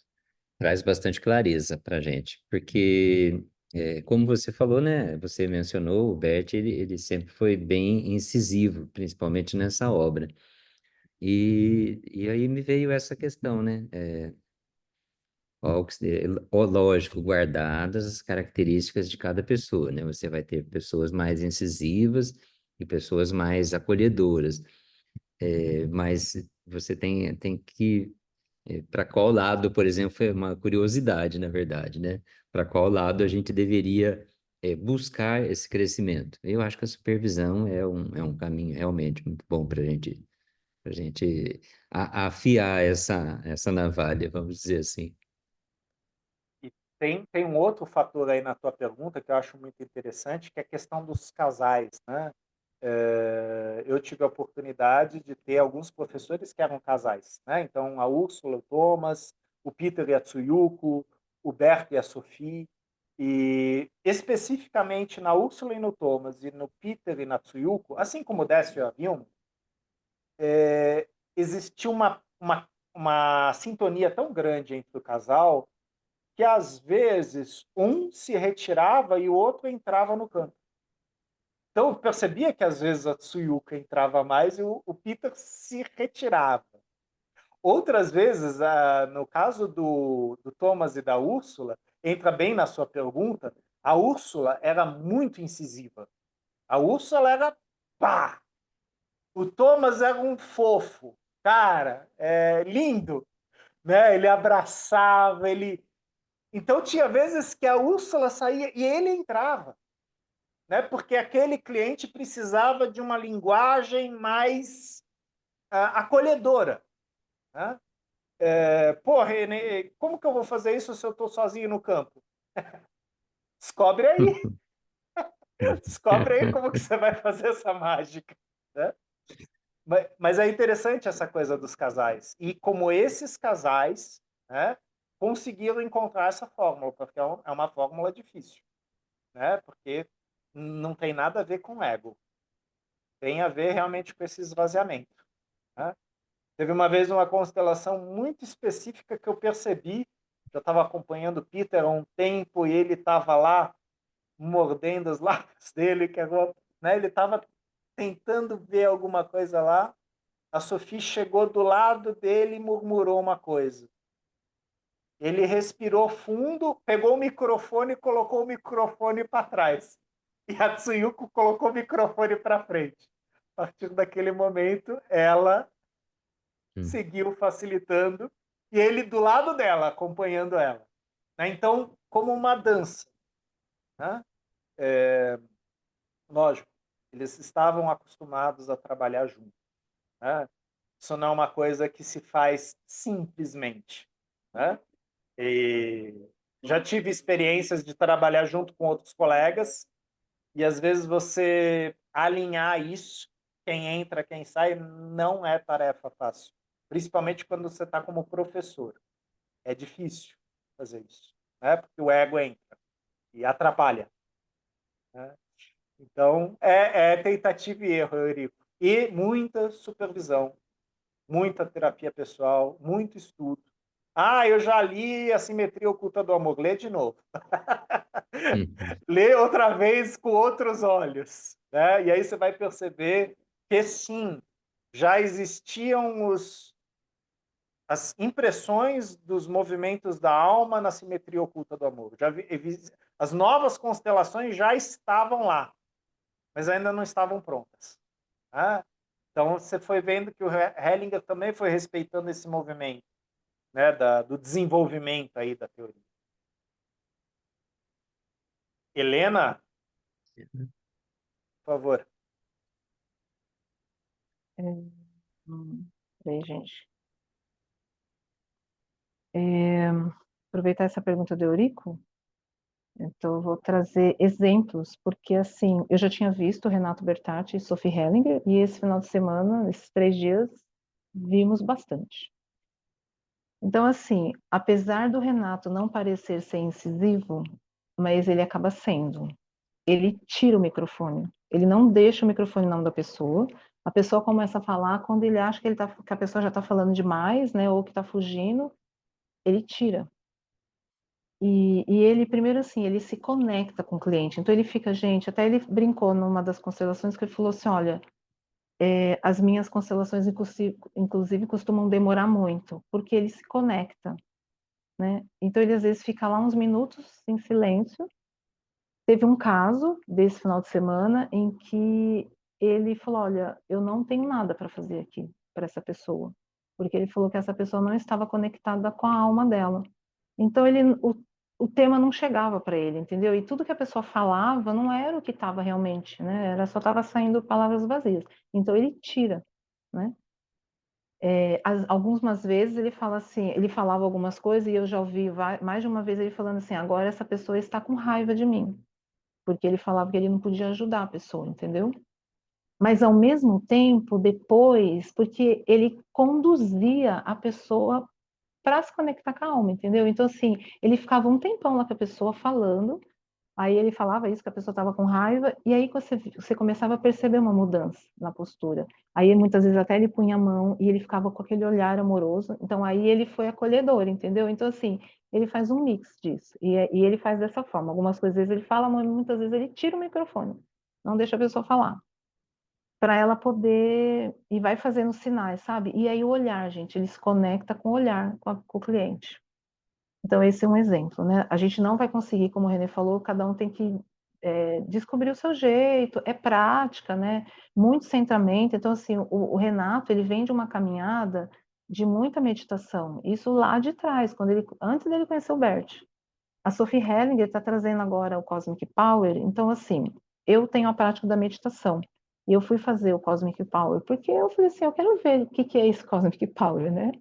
traz bastante clareza para a gente, porque, como você falou, né? Você mencionou, o Bert, ele sempre foi bem incisivo, principalmente nessa obra. E aí me veio essa questão, né? Lógico, guardadas as características de cada pessoa, né? Você vai ter pessoas mais incisivas e pessoas mais acolhedoras. Mas você tem que para qual lado, por exemplo, é uma curiosidade, na verdade, né? Para qual lado a gente deveria buscar esse crescimento? Eu acho que a supervisão é um caminho realmente muito bom para gente afiar essa navalha, vamos dizer assim. E tem um outro fator aí na tua pergunta que eu acho muito interessante, que é a questão dos casais, né? Eu tive a oportunidade de ter alguns professores que eram casais, né? Então, a Úrsula, o Thomas, o Peter e a Tsuyuko, o Bert e a Sophie, e especificamente na Úrsula e no Thomas, e no Peter e na Tsuyuko, assim como o Décio e a Vilma, existia uma sintonia tão grande entre o casal que, às vezes, um se retirava e o outro entrava no canto. Então, eu percebia que, às vezes, a Tsuyuka entrava mais e o Peter se retirava. Outras vezes, no caso do Thomas e da Úrsula, entra bem na sua pergunta, a Úrsula era muito incisiva. A Úrsula era pá! O Thomas era um fofo, cara, lindo, né? Ele abraçava, ele... Então, tinha vezes que a Úrsula saía e ele entrava, né? Porque aquele cliente precisava de uma linguagem mais acolhedora. Né? Pô, Renê, como que eu vou fazer isso se eu estou sozinho no campo? Descobre aí. Descobre aí como que você vai fazer essa mágica. Né? Mas é interessante essa coisa dos casais. E como esses casais, né, conseguiram encontrar essa fórmula, porque é uma fórmula difícil. Né? Porque não tem nada a ver com ego. Tem a ver realmente com esse esvaziamento. Né? Teve uma vez uma constelação muito específica que eu percebi. Eu estava acompanhando o Peter há um tempo e ele estava lá mordendo os lábios dele, né? Ele estava tentando ver alguma coisa lá. A Sophie chegou do lado dele e murmurou uma coisa. Ele respirou fundo, pegou o microfone e colocou o microfone para trás. E a Tsuyuko colocou o microfone para frente. A partir daquele momento, ela seguiu facilitando e ele do lado dela, acompanhando ela. Né? Então, como uma dança. Né? Lógico, eles estavam acostumados a trabalhar juntos. Né? Isso não é uma coisa que se faz simplesmente. Né? E já tive experiências de trabalhar junto com outros colegas e às vezes você alinhar isso, quem entra, quem sai, não é tarefa fácil. Principalmente quando você está como professor. É difícil fazer isso, né? Porque o ego entra e atrapalha. Né? Então, é tentativa e erro, Eurico. E muita supervisão, muita terapia pessoal, muito estudo. Ah, eu já li A Simetria Oculta do Amor. Lê de novo. Lê outra vez com outros olhos. Né? E aí você vai perceber que, sim, já existiam as impressões dos movimentos da alma na simetria oculta do amor. As novas constelações já estavam lá, mas ainda não estavam prontas. Né? Então, você foi vendo que o Hellinger também foi respeitando esse movimento, né, do desenvolvimento aí da teoria. Helena, por favor. Peraí, gente. Aproveitar essa pergunta do Eurico, então eu vou trazer exemplos, porque assim, eu já tinha visto o Renato Bertatti e Sophie Hellinger, e esse final de semana, esses 3 dias, vimos bastante. Então, assim, apesar do Renato não parecer ser incisivo, mas ele acaba sendo. Ele tira o microfone, ele não deixa o microfone na mão da pessoa, a pessoa começa a falar quando ele acha que, que a pessoa já está falando demais, né, ou que está fugindo, ele tira. E ele, primeiro assim, ele se conecta com o cliente, então ele fica, gente, até ele brincou numa das constelações que ele falou assim, olha, as minhas constelações inclusive costumam demorar muito, porque ele se conecta, né? Então ele às vezes fica lá uns minutos em silêncio. Teve um caso desse final de semana em que ele falou, olha, eu não tenho nada para fazer aqui para essa pessoa, porque ele falou que essa pessoa não estava conectada com a alma dela. Então o tema não chegava para ele, entendeu? E tudo que a pessoa falava não era o que estava realmente, né? Era só estava saindo palavras vazias. Então ele tira, né? Algumas vezes ele fala assim, ele falava algumas coisas e eu já ouvi mais de uma vez ele falando assim, agora essa pessoa está com raiva de mim, porque ele falava que ele não podia ajudar a pessoa, entendeu? Mas ao mesmo tempo, depois, porque ele conduzia a pessoa para se conectar com a alma, entendeu? Então, assim, ele ficava um tempão lá com a pessoa falando, aí ele falava isso, que a pessoa estava com raiva, e aí você começava a perceber uma mudança na postura. Aí, muitas vezes, até ele punha a mão e ele ficava com aquele olhar amoroso, então aí ele foi acolhedor, entendeu? Então, assim, ele faz um mix disso, e ele faz dessa forma. Algumas coisas ele fala, mas muitas vezes ele tira o microfone, não deixa a pessoa falar, para ela poder, e vai fazendo sinais, sabe? E aí o olhar, gente, ele se conecta com o olhar, com o cliente. Então, esse é um exemplo, né? A gente não vai conseguir, como o René falou, cada um tem que descobrir o seu jeito, é prática, né? Muito centramento. Então, assim, o Renato, ele vem de uma caminhada de muita meditação. Isso lá de trás, antes dele conhecer o Bert. A Sophie Hellinger está trazendo agora o Cosmic Power. Então, assim, eu tenho a prática da meditação. E eu fui fazer o Cosmic Power, porque eu falei assim, eu quero ver o que é esse Cosmic Power, né?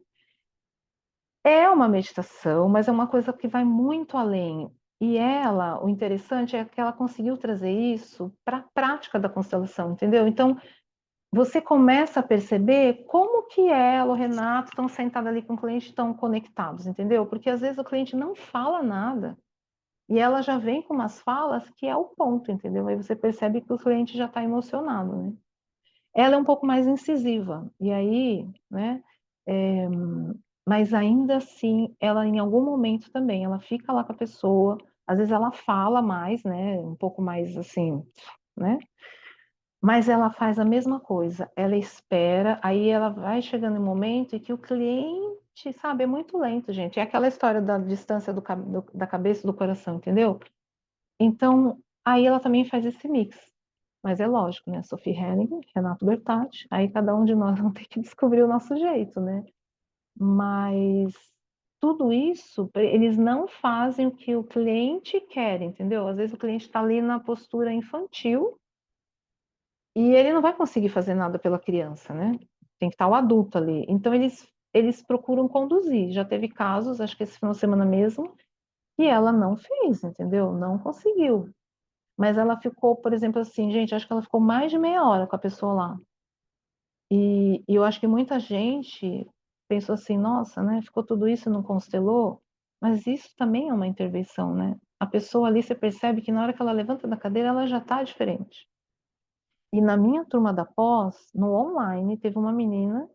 É uma meditação, mas é uma coisa que vai muito além. E ela, o interessante é que ela conseguiu trazer isso para a prática da constelação, entendeu? Então, você começa a perceber como que ela, o Renato, estão sentados ali com o cliente, estão conectados, entendeu? Porque às vezes o cliente não fala nada e ela já vem com umas falas que é o ponto, entendeu? Aí você percebe que o cliente já está emocionado, né? Ela é um pouco mais incisiva, e aí, né? É, mas ainda assim, ela em algum momento também, ela fica lá com a pessoa, às vezes ela fala mais, né? Um pouco mais assim, né? Mas ela faz a mesma coisa, ela espera, aí ela vai chegando em um momento em que o cliente, sabe, é muito lento, gente. É aquela história da distância da cabeça do coração, entendeu? Então, aí ela também faz esse mix. Mas é lógico, né? Sophie Hellinger, Renato Bertatti, aí cada um de nós vai ter que descobrir o nosso jeito, né? Mas tudo isso, eles não fazem o que o cliente quer, entendeu? Às vezes o cliente está ali na postura infantil e ele não vai conseguir fazer nada pela criança, né? Tem que estar o adulto ali. Então eles procuram conduzir. Já teve casos, acho que esse final de semana mesmo, que ela não fez, entendeu? Não conseguiu. Mas ela ficou, por exemplo, assim, gente, acho que ela ficou mais de meia hora com a pessoa lá. E eu acho que muita gente pensou assim, nossa, né? Ficou tudo isso e não constelou, mas isso também é uma intervenção, né? A pessoa ali, você percebe que na hora que ela levanta da cadeira, ela já está diferente. E na minha turma da pós, no online, teve uma menina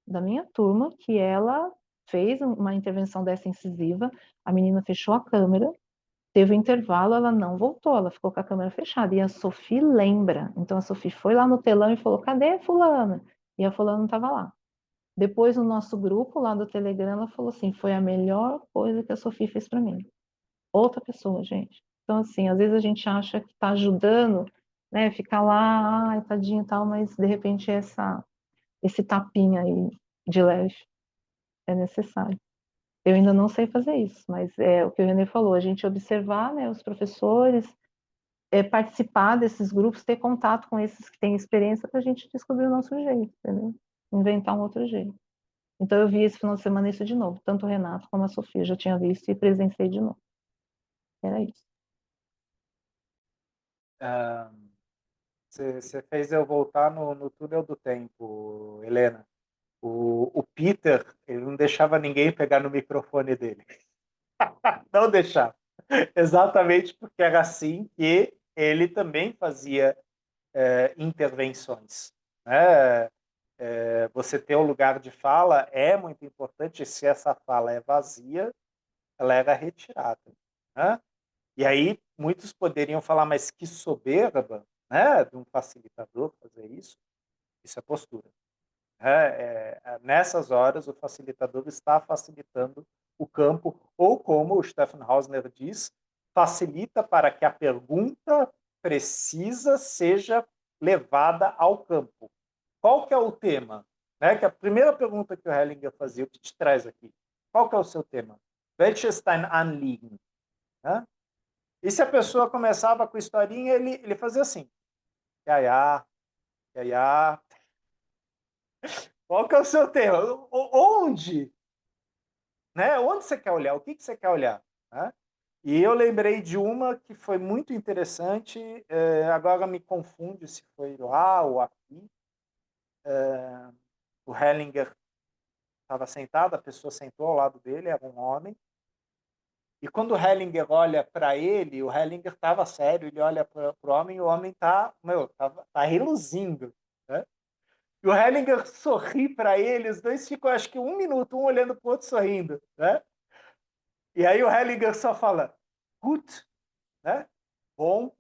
da minha turma que ela fez uma intervenção dessa incisiva, a menina fechou a câmera, teve um intervalo, ela não voltou, ela ficou com a câmera fechada. E a Sophie lembra. Então a Sophie foi lá no telão e falou: cadê a fulana? E a fulana não estava lá. Depois, no nosso grupo lá do Telegram, ela falou assim: foi a melhor coisa que a Sophie fez para mim. Outra pessoa, gente. Então, assim, às vezes a gente acha que está ajudando, né? Ficar lá, ai, tadinho e tal, mas de repente esse tapinha aí de leve é necessário. Eu ainda não sei fazer isso, mas é o que o René falou, a gente observar, né, os professores, participar desses grupos, ter contato com esses que têm experiência para a gente descobrir o nosso jeito, entendeu? Inventar um outro jeito. Então eu vi esse final de semana isso de novo, tanto o Renato como a Sofia, eu já tinha visto e presenciei de novo. Era isso. Você fez eu voltar no túnel do tempo, Helena. O Peter, ele não deixava ninguém pegar no microfone dele. Não deixava. Exatamente porque era assim que ele também fazia intervenções. Né? Você ter um lugar de fala é muito importante. Se essa fala é vazia, ela era retirada. Né? E aí muitos poderiam falar, mas que soberba, né, de um facilitador fazer isso. Isso é postura. Nessas horas, o facilitador está facilitando o campo, ou como o Stefan Hausner diz, facilita para que a pergunta precisa seja levada ao campo. Qual que é o tema? Né? Que a primeira pergunta que o Hellinger fazia, o que te traz aqui? Qual que é o seu tema? Welches ist dein Anliegen? Né? E se a pessoa começava com historinha, ele fazia assim. Iaiá, iaiá. Qual que é o seu tema? Onde? Né? Onde você quer olhar? O que você quer olhar? Né? E eu lembrei de uma que foi muito interessante, agora me confunde se foi lá ou aqui. O Hellinger estava sentado, a pessoa sentou ao lado dele, era um homem. E quando o Hellinger olha para ele, o Hellinger estava sério, ele olha para o homem e o homem está reluzindo. Né? E o Hellinger sorri para ele, os dois ficam, acho que 1 minuto, um olhando para o outro sorrindo. Né? E aí o Hellinger só fala, gut, né? Bom.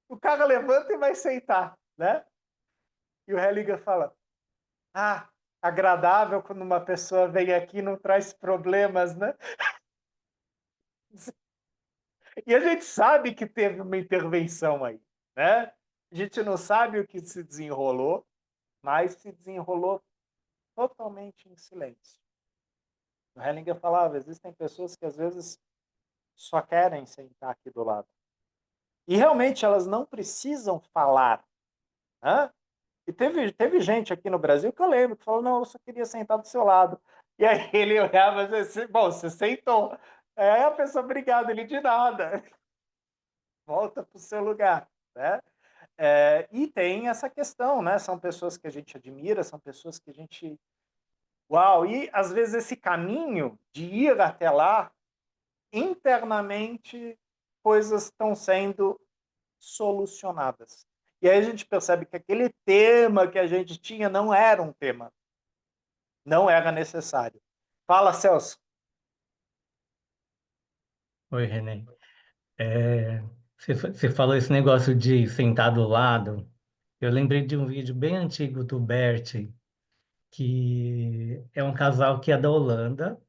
O cara levanta e vai sentar, né? E o Hellinger fala, agradável quando uma pessoa vem aqui e não traz problemas, né? E a gente sabe que teve uma intervenção aí, né? A gente não sabe o que se desenrolou, mas se desenrolou totalmente em silêncio. O Hellinger falava, existem pessoas que às vezes só querem sentar aqui do lado. E realmente elas não precisam falar. Né? E teve gente aqui no Brasil que eu lembro que falou, não, eu só queria sentar do seu lado. E aí ele olhava e disse, bom, você sentou. A pessoa, obrigado, ele de nada. Volta para o seu lugar. Né? E tem essa questão, né? São pessoas que a gente admira, são pessoas que a gente... Uau! E às vezes esse caminho de ir até lá, internamente, coisas estão sendo solucionadas. E aí a gente percebe que aquele tema que a gente tinha não era um tema. Não era necessário. Fala, Celso. Oi, René. Você falou esse negócio de sentar do lado. Eu lembrei de um vídeo bem antigo do Bert, que é um casal que é da Holanda.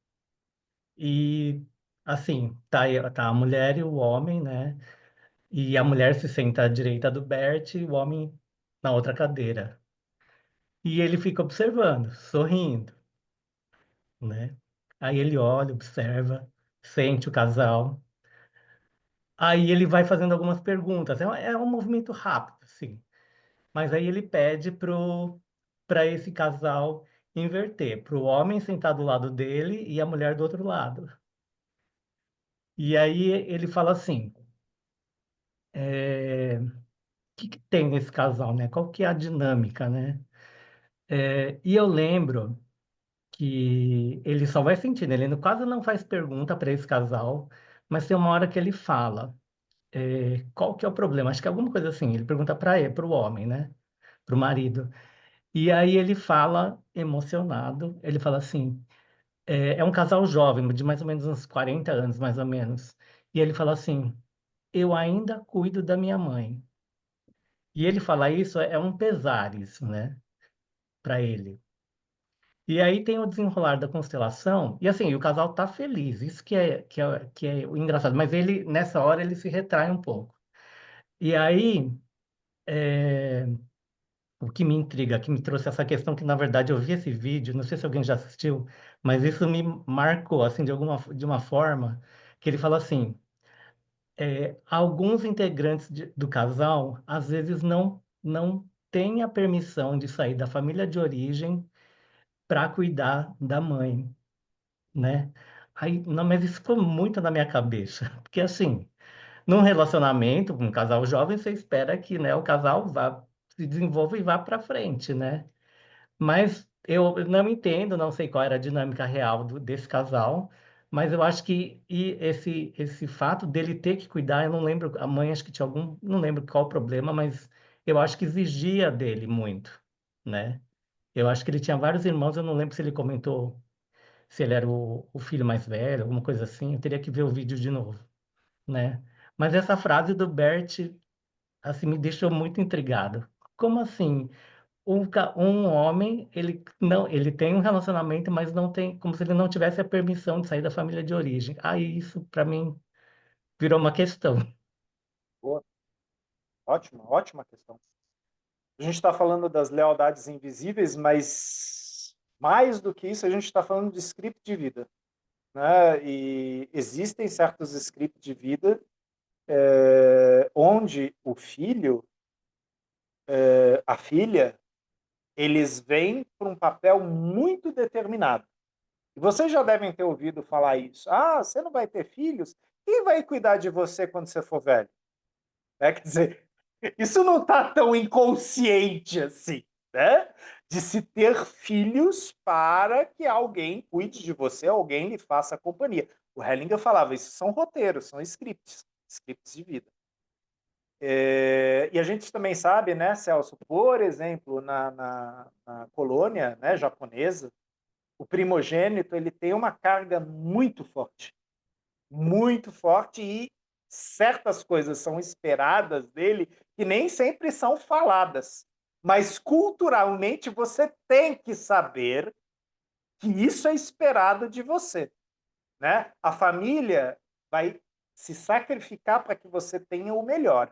E, assim, tá a mulher e o homem, né? E a mulher se senta à direita do Bert e o homem na outra cadeira. E ele fica observando, sorrindo, né? Aí ele olha, observa, sente o casal. Aí ele vai fazendo algumas perguntas. É um movimento rápido, sim. Mas aí ele pede para esse casal inverter, para o homem sentar do lado dele e a mulher do outro lado. E aí ele fala assim, o que que tem nesse casal, né? Qual que é a dinâmica, né? E eu lembro que ele só vai sentindo, ele quase não faz pergunta para esse casal, mas tem uma hora que ele fala, qual que é o problema? Acho que é alguma coisa assim, ele pergunta para o homem, né? Para o marido. E aí ele fala, emocionado, ele fala assim, é um casal jovem, de mais ou menos uns 40 anos, mais ou menos. E ele fala assim, eu ainda cuido da minha mãe. E ele fala isso, é um pesar isso, né? Para ele. E aí tem o desenrolar da constelação, e assim, o casal tá feliz, isso que é o engraçado, mas ele, nessa hora, ele se retrai um pouco. E aí, é, o que me intriga, que me trouxe essa questão, que na verdade eu vi esse vídeo, não sei se alguém já assistiu, mas isso me marcou, assim, de uma forma, que ele fala assim, alguns integrantes do casal, às vezes, não têm a permissão de sair da família de origem para cuidar da mãe, né? Aí, não, mas isso ficou muito na minha cabeça, porque assim, num relacionamento, um casal jovem, você espera que, né, o casal vá se desenvolva e vá para frente, né? Mas eu não entendo, não sei qual era a dinâmica real desse casal, mas eu acho que esse fato dele ter que cuidar, eu não lembro, a mãe acho que tinha algum, não lembro qual o problema, mas eu acho que exigia dele muito, né? Eu acho que ele tinha vários irmãos, eu não lembro se ele comentou se ele era o filho mais velho, alguma coisa assim, eu teria que ver o vídeo de novo, né? Mas essa frase do Bert, assim, me deixou muito intrigado. Como assim? Um homem, ele tem um relacionamento, mas não tem, como se ele não tivesse a permissão de sair da família de origem. Aí isso, para mim, virou uma questão. Boa. Ótima, ótima questão. A gente está falando das lealdades invisíveis, mas mais do que isso, a gente está falando de script de vida, né? E existem certos scripts de vida onde o filho, a filha, eles vêm para um papel muito determinado. E vocês já devem ter ouvido falar isso. Ah, você não vai ter filhos? Quem vai cuidar de você quando você for velho? Né? Quer dizer, isso não está tão inconsciente assim, né? De se ter filhos para que alguém cuide de você, alguém lhe faça companhia. O Hellinger falava, isso são roteiros, são scripts de vida. E a gente também sabe, né, Celso, por exemplo, na colônia, né, japonesa, o primogênito ele tem uma carga muito forte, e certas coisas são esperadas dele que nem sempre são faladas. Mas culturalmente você tem que saber que isso é esperado de você, né? A família vai se sacrificar para que você tenha o melhor.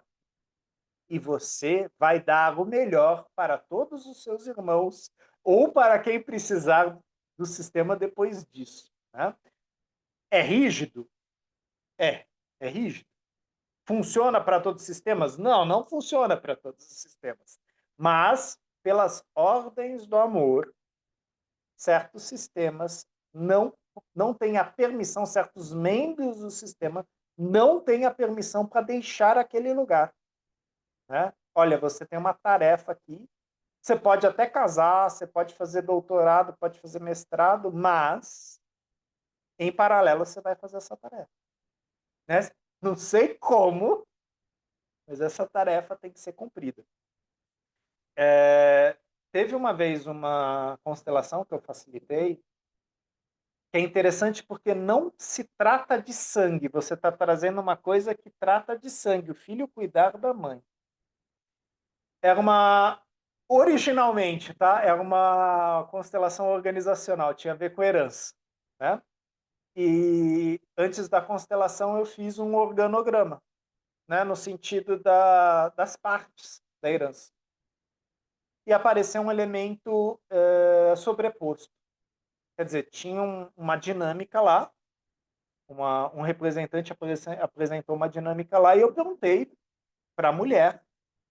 E você vai dar o melhor para todos os seus irmãos ou para quem precisar do sistema depois disso, né? É rígido? É rígido. Funciona para todos os sistemas? Não, não funciona para todos os sistemas. Mas, pelas ordens do amor, certos sistemas não têm a permissão, certos membros do sistema não têm a permissão para deixar aquele lugar, né? Olha, você tem uma tarefa aqui, você pode até casar, você pode fazer doutorado, pode fazer mestrado, mas, em paralelo, você vai fazer essa tarefa, né? Não sei como, mas essa tarefa tem que ser cumprida. Teve uma vez uma constelação que eu facilitei, que é interessante porque não se trata de sangue, você está trazendo uma coisa que trata de sangue, o filho cuidar da mãe. Originalmente, tá? Era uma constelação organizacional, tinha a ver com herança, né? E antes da constelação eu fiz um organograma, né? No sentido das partes da herança. E apareceu um elemento sobreposto. Quer dizer, tinha uma dinâmica lá, um representante apresentou uma dinâmica lá, e eu perguntei para a mulher,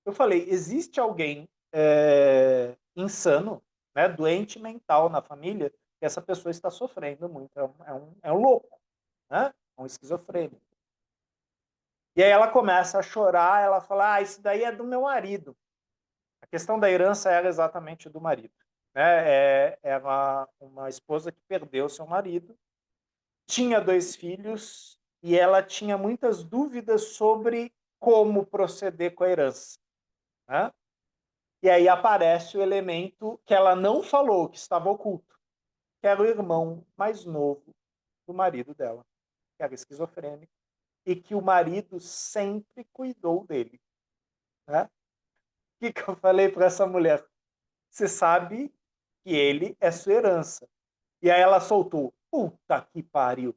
eu falei, existe alguém insano, né, doente mental na família, que essa pessoa está sofrendo muito, é um louco, né? É um esquizofrênico. E aí ela começa a chorar, ela fala, isso daí é do meu marido. A questão da herança era exatamente do marido, né? Era uma esposa que perdeu seu marido, tinha 2 filhos e ela tinha muitas dúvidas sobre como proceder com a herança, né? E aí aparece o elemento que ela não falou, que estava oculto, que era o irmão mais novo do marido dela, que era esquizofrênico, e que o marido sempre cuidou dele, né? O que eu falei para essa mulher? Você sabe que ele é sua herança. E aí ela soltou, puta que pariu.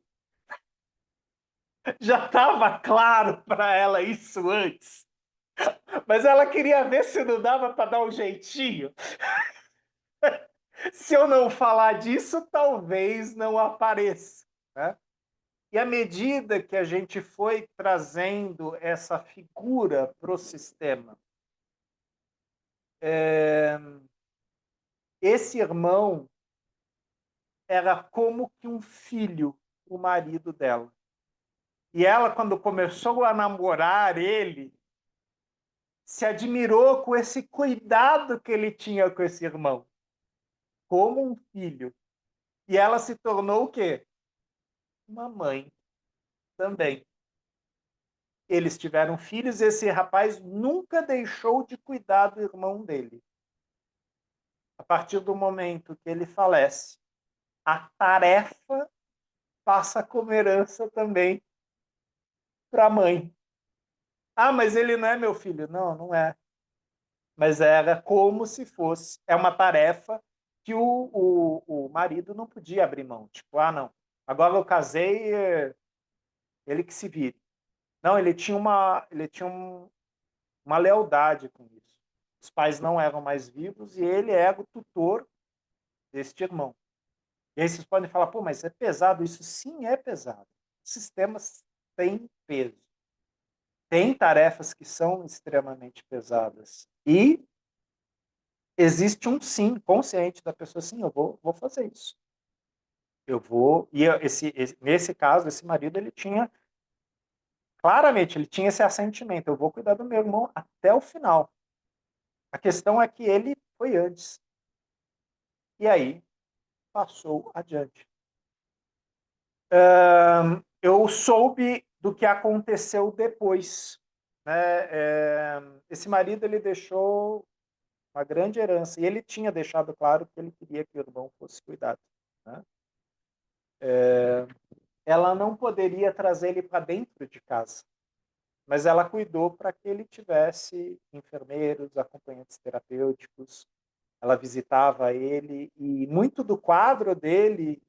Já estava claro para ela isso antes. Mas ela queria ver se não dava para dar um jeitinho. Se eu não falar disso, talvez não apareça, né? E à medida que a gente foi trazendo essa figura para o sistema, esse irmão era como que um filho, o marido dela. E ela, quando começou a namorar ele, se admirou com esse cuidado que ele tinha com esse irmão, como um filho. E ela se tornou o quê? Uma mãe também. Eles tiveram filhos e esse rapaz nunca deixou de cuidar do irmão dele. A partir do momento que ele falece, a tarefa passa como herança também para a mãe. Ah, mas ele não é meu filho. Não, não é. Mas era como se fosse. É uma tarefa que o marido não podia abrir mão. Tipo, ah, não, agora eu casei, ele que se vire. Não, uma lealdade com isso. Os pais não eram mais vivos e ele era o tutor deste irmão. E aí vocês podem falar, pô, mas é pesado isso? Sim, é pesado. Sistemas têm peso. Tem tarefas que são extremamente pesadas. E existe um sim consciente da pessoa, sim, eu vou fazer isso. Eu vou. E nesse caso, esse marido, ele tinha, claramente, ele tinha esse assentimento, eu vou cuidar do meu irmão até o final. A questão é que ele foi antes. E aí, passou adiante. Eu soube do que aconteceu depois. Né? Esse marido, ele deixou uma grande herança. E ele tinha deixado claro que ele queria que o irmão fosse cuidado. Né? Ela não poderia trazer ele para dentro de casa, mas ela cuidou para que ele tivesse enfermeiros, acompanhantes terapêuticos. Ela visitava ele e muito do quadro dele,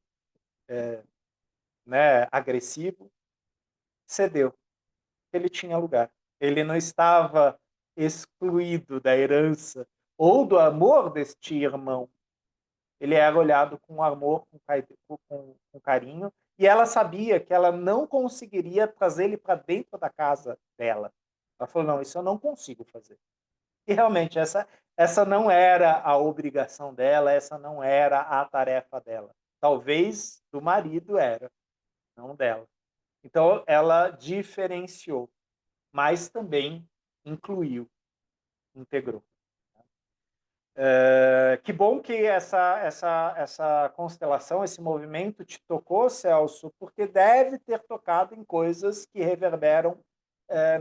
né, agressivo, cedeu. Ele tinha lugar. Ele não estava excluído da herança ou do amor deste irmão. Ele era olhado com amor, com carinho, e ela sabia que ela não conseguiria trazer ele para dentro da casa dela. Ela falou, não, isso eu não consigo fazer. E realmente, essa não era a obrigação dela, essa não era a tarefa dela. Talvez do marido era, não dela. Então, ela diferenciou, mas também incluiu, integrou. Que bom que essa constelação, esse movimento te tocou, Celso, porque deve ter tocado em coisas que reverberam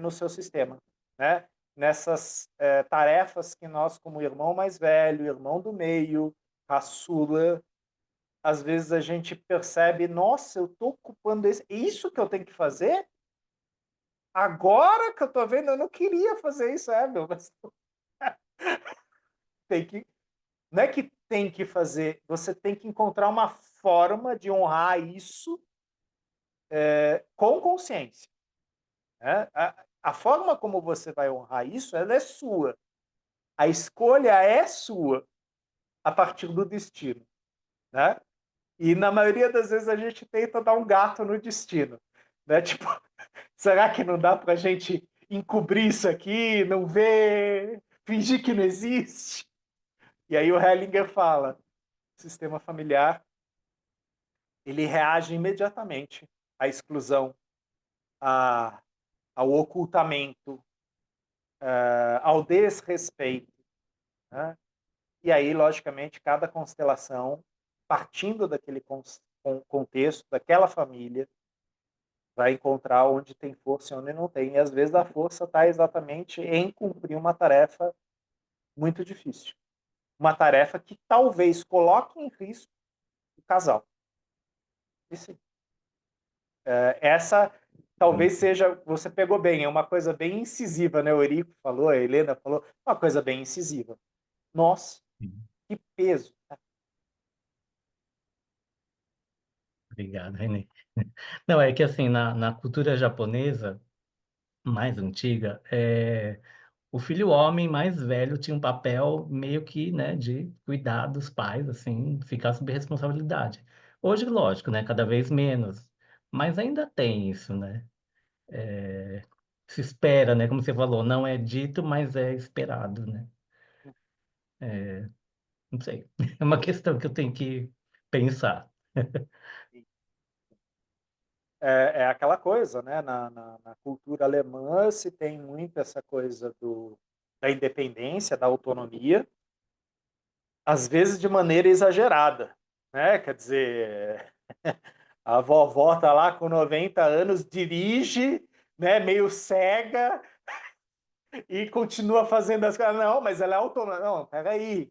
no seu sistema, né? Nessas tarefas que nós, como irmão mais velho, irmão do meio, caçula, às vezes a gente percebe, nossa, eu estou ocupando isso que eu tenho que fazer? Agora que eu estou vendo, eu não queria fazer isso, meu, mas tem que. Não é que tem que fazer, você tem que encontrar uma forma de honrar isso com consciência. Né? A forma como você vai honrar isso, ela é sua. A escolha é sua a partir do destino. Né? E na maioria das vezes a gente tenta dar um gato no destino. Né? Tipo, será que não dá para a gente encobrir isso aqui, não ver, fingir que não existe? E aí o Hellinger fala, sistema familiar, ele reage imediatamente à exclusão, ao ocultamento, ao desrespeito. Né? E aí, logicamente, cada constelação, partindo daquele contexto, daquela família, vai encontrar onde tem força e onde não tem. E às vezes a força está exatamente em cumprir uma tarefa muito difícil. Uma tarefa que talvez coloque em risco o casal. E sim. Essa talvez seja, você pegou bem, é uma coisa bem incisiva, né? O Eurico falou, a Helena falou, uma coisa bem incisiva. Nossa, que peso. Obrigado, Renê. Não, é que assim, na cultura japonesa mais antiga, o filho homem mais velho tinha um papel meio que, né, de cuidar dos pais, assim, ficar sob responsabilidade. Hoje, lógico, né, cada vez menos, Mas ainda tem isso, né? Se espera, né? Como você falou, não é dito, mas é esperado, né? Não sei. É uma questão que eu tenho que pensar. É aquela coisa, né? Na cultura alemã se tem muito essa coisa da independência, da autonomia, às vezes de maneira exagerada, né? Quer dizer, a vovó tá lá com 90 anos, dirige, né? Meio cega e continua fazendo as coisas. Não, mas ela é autônoma. Não, peraí,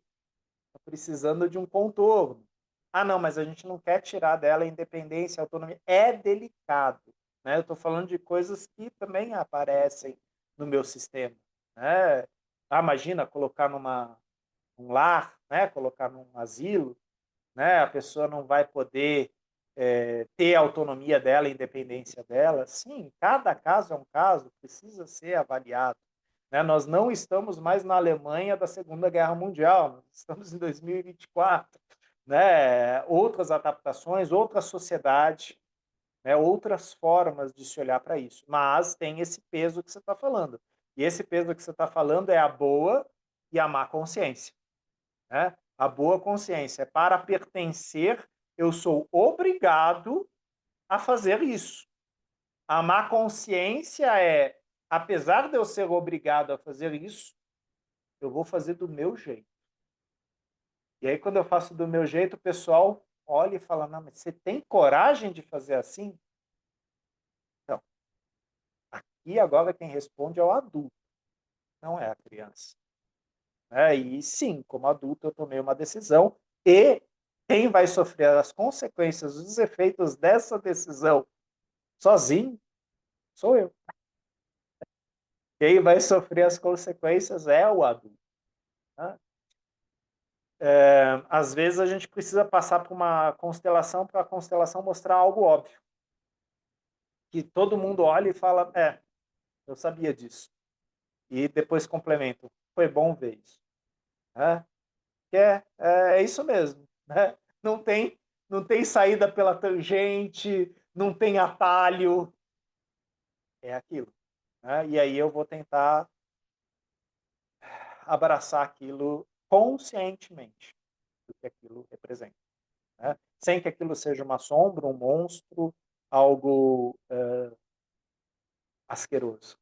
tá precisando de um contorno. Ah, não, mas a gente não quer tirar dela a independência, a autonomia. É delicado, né? Eu estou falando de coisas que também aparecem no meu sistema, né? Ah, imagina colocar num lar, né? Colocar num asilo, né? A pessoa não vai poder ter a autonomia dela, a independência dela. Sim, cada caso é um caso, precisa ser avaliado. Né? Nós não estamos mais na Alemanha da Segunda Guerra Mundial, nós estamos em 2024. Né? Outras adaptações, outra sociedade, né? Outras formas de se olhar para isso. Mas tem esse peso que você está falando. E esse peso que você está falando é a boa e a má consciência. Né? A boa consciência é para pertencer, eu sou obrigado a fazer isso. A má consciência é, apesar de eu ser obrigado a fazer isso, eu vou fazer do meu jeito. E aí, quando eu faço do meu jeito, o pessoal olha e fala, não, mas você tem coragem de fazer assim? Então, aqui agora quem responde é o adulto, não é a criança. E sim, como adulto, eu tomei uma decisão e quem vai sofrer as consequências, os efeitos dessa decisão sozinho, sou eu. Quem vai sofrer as consequências é o adulto. Né? Às vezes a gente precisa passar por uma constelação para a constelação mostrar algo óbvio. Que todo mundo olha e fala, eu sabia disso. E depois complemento, foi bom ver isso. Né? É isso mesmo. Né? Não tem, não tem saída pela tangente, não tem atalho. É aquilo. Né? E aí eu vou tentar abraçar aquilo conscientemente, do que aquilo representa. Né? Sem que aquilo seja uma sombra, um monstro, algo asqueroso.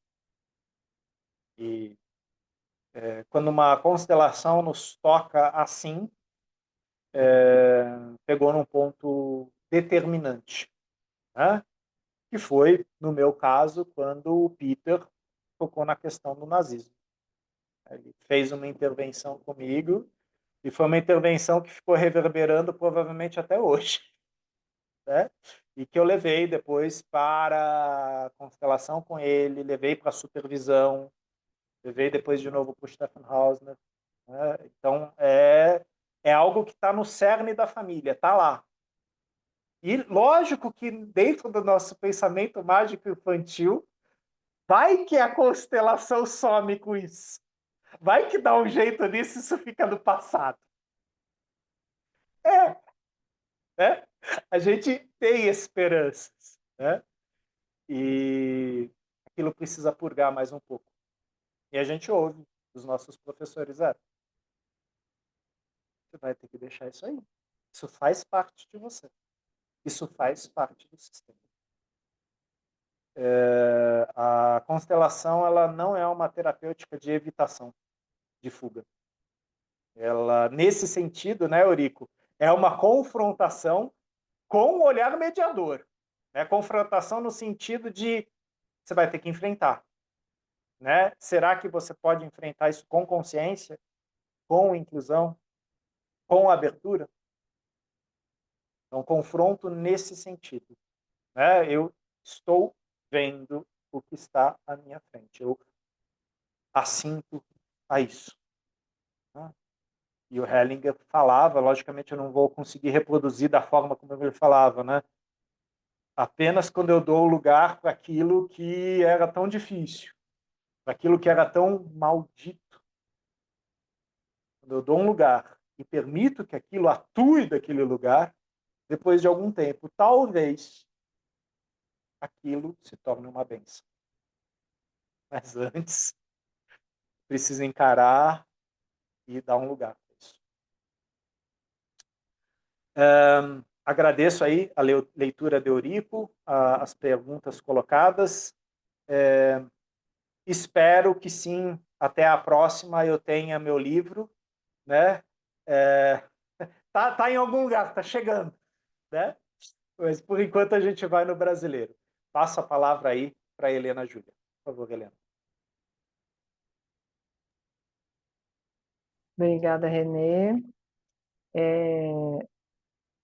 E quando uma constelação nos toca assim, pegou num ponto determinante, né? Que foi, no meu caso, quando o Peter tocou na questão do nazismo. Ele fez uma intervenção comigo e foi uma intervenção que ficou reverberando provavelmente até hoje. Né? E que eu levei depois para a constelação com ele, levei para a supervisão, levei depois de novo para o Stefan Hausner. Né? Então, é algo que está no cerne da família, está lá. E lógico que dentro do nosso pensamento mágico infantil, vai que a constelação some com isso. Vai que dá um jeito nisso e isso fica no passado. Né? A gente tem esperanças. Né? E aquilo precisa purgar mais um pouco. E a gente ouve dos nossos professores, você vai ter que deixar isso aí. Isso faz parte de você. Isso faz parte do sistema. A constelação ela não é uma terapêutica de evitação, de fuga. Ela, nesse sentido, né, Eurico, é uma confrontação com o olhar mediador. Né? Confrontação no sentido de você vai ter que enfrentar. Né? Será que você pode enfrentar isso com consciência, com inclusão, com abertura? Então, confronto nesse sentido. Né? Eu estou vendo o que está à minha frente. Eu assinto a isso. Né? E o Hellinger falava, logicamente eu não vou conseguir reproduzir da forma como ele falava, né? Apenas quando eu dou lugar para aquilo que era tão difícil, para aquilo que era tão maldito. Quando eu dou um lugar e permito que aquilo atue daquele lugar, depois de algum tempo, talvez aquilo se torne uma bênção. Mas antes, precisa encarar e dar um lugar para isso. Agradeço aí a leitura de Eurico, as perguntas colocadas. Espero que sim, até a próxima eu tenha meu livro, né? Tá em algum lugar, tá chegando, né? Mas por enquanto a gente vai no brasileiro. Passo a palavra aí para Helena Júlia. Por favor, Helena. Obrigada, Renê.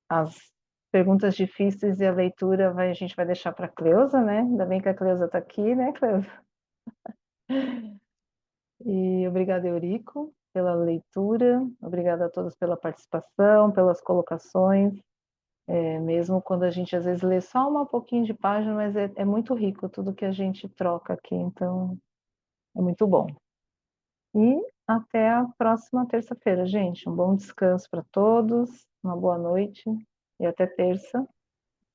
As perguntas difíceis e a leitura a gente vai deixar para a Cleusa, né? Ainda bem que a Cleusa está aqui, né, Cleusa? E obrigada, Eurico, pela leitura. Obrigada a todos pela participação, pelas colocações. Mesmo quando a gente às vezes lê só um pouquinho de página, mas é muito rico tudo que a gente troca aqui, então é muito bom. E até a próxima terça-feira, gente. Um bom descanso para todos, uma boa noite e até terça,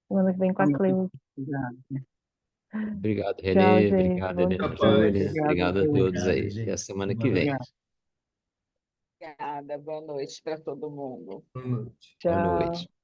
semana que vem com a Cleusa. Obrigado, Tchau, Renê. gente. Obrigado, Bom Helena descanso. Júlia. Obrigado, Obrigado a todos obrigado, aí. Até a gente. semana que Boa vem. noite. Obrigada, boa noite para todo mundo. Boa Tchau. noite.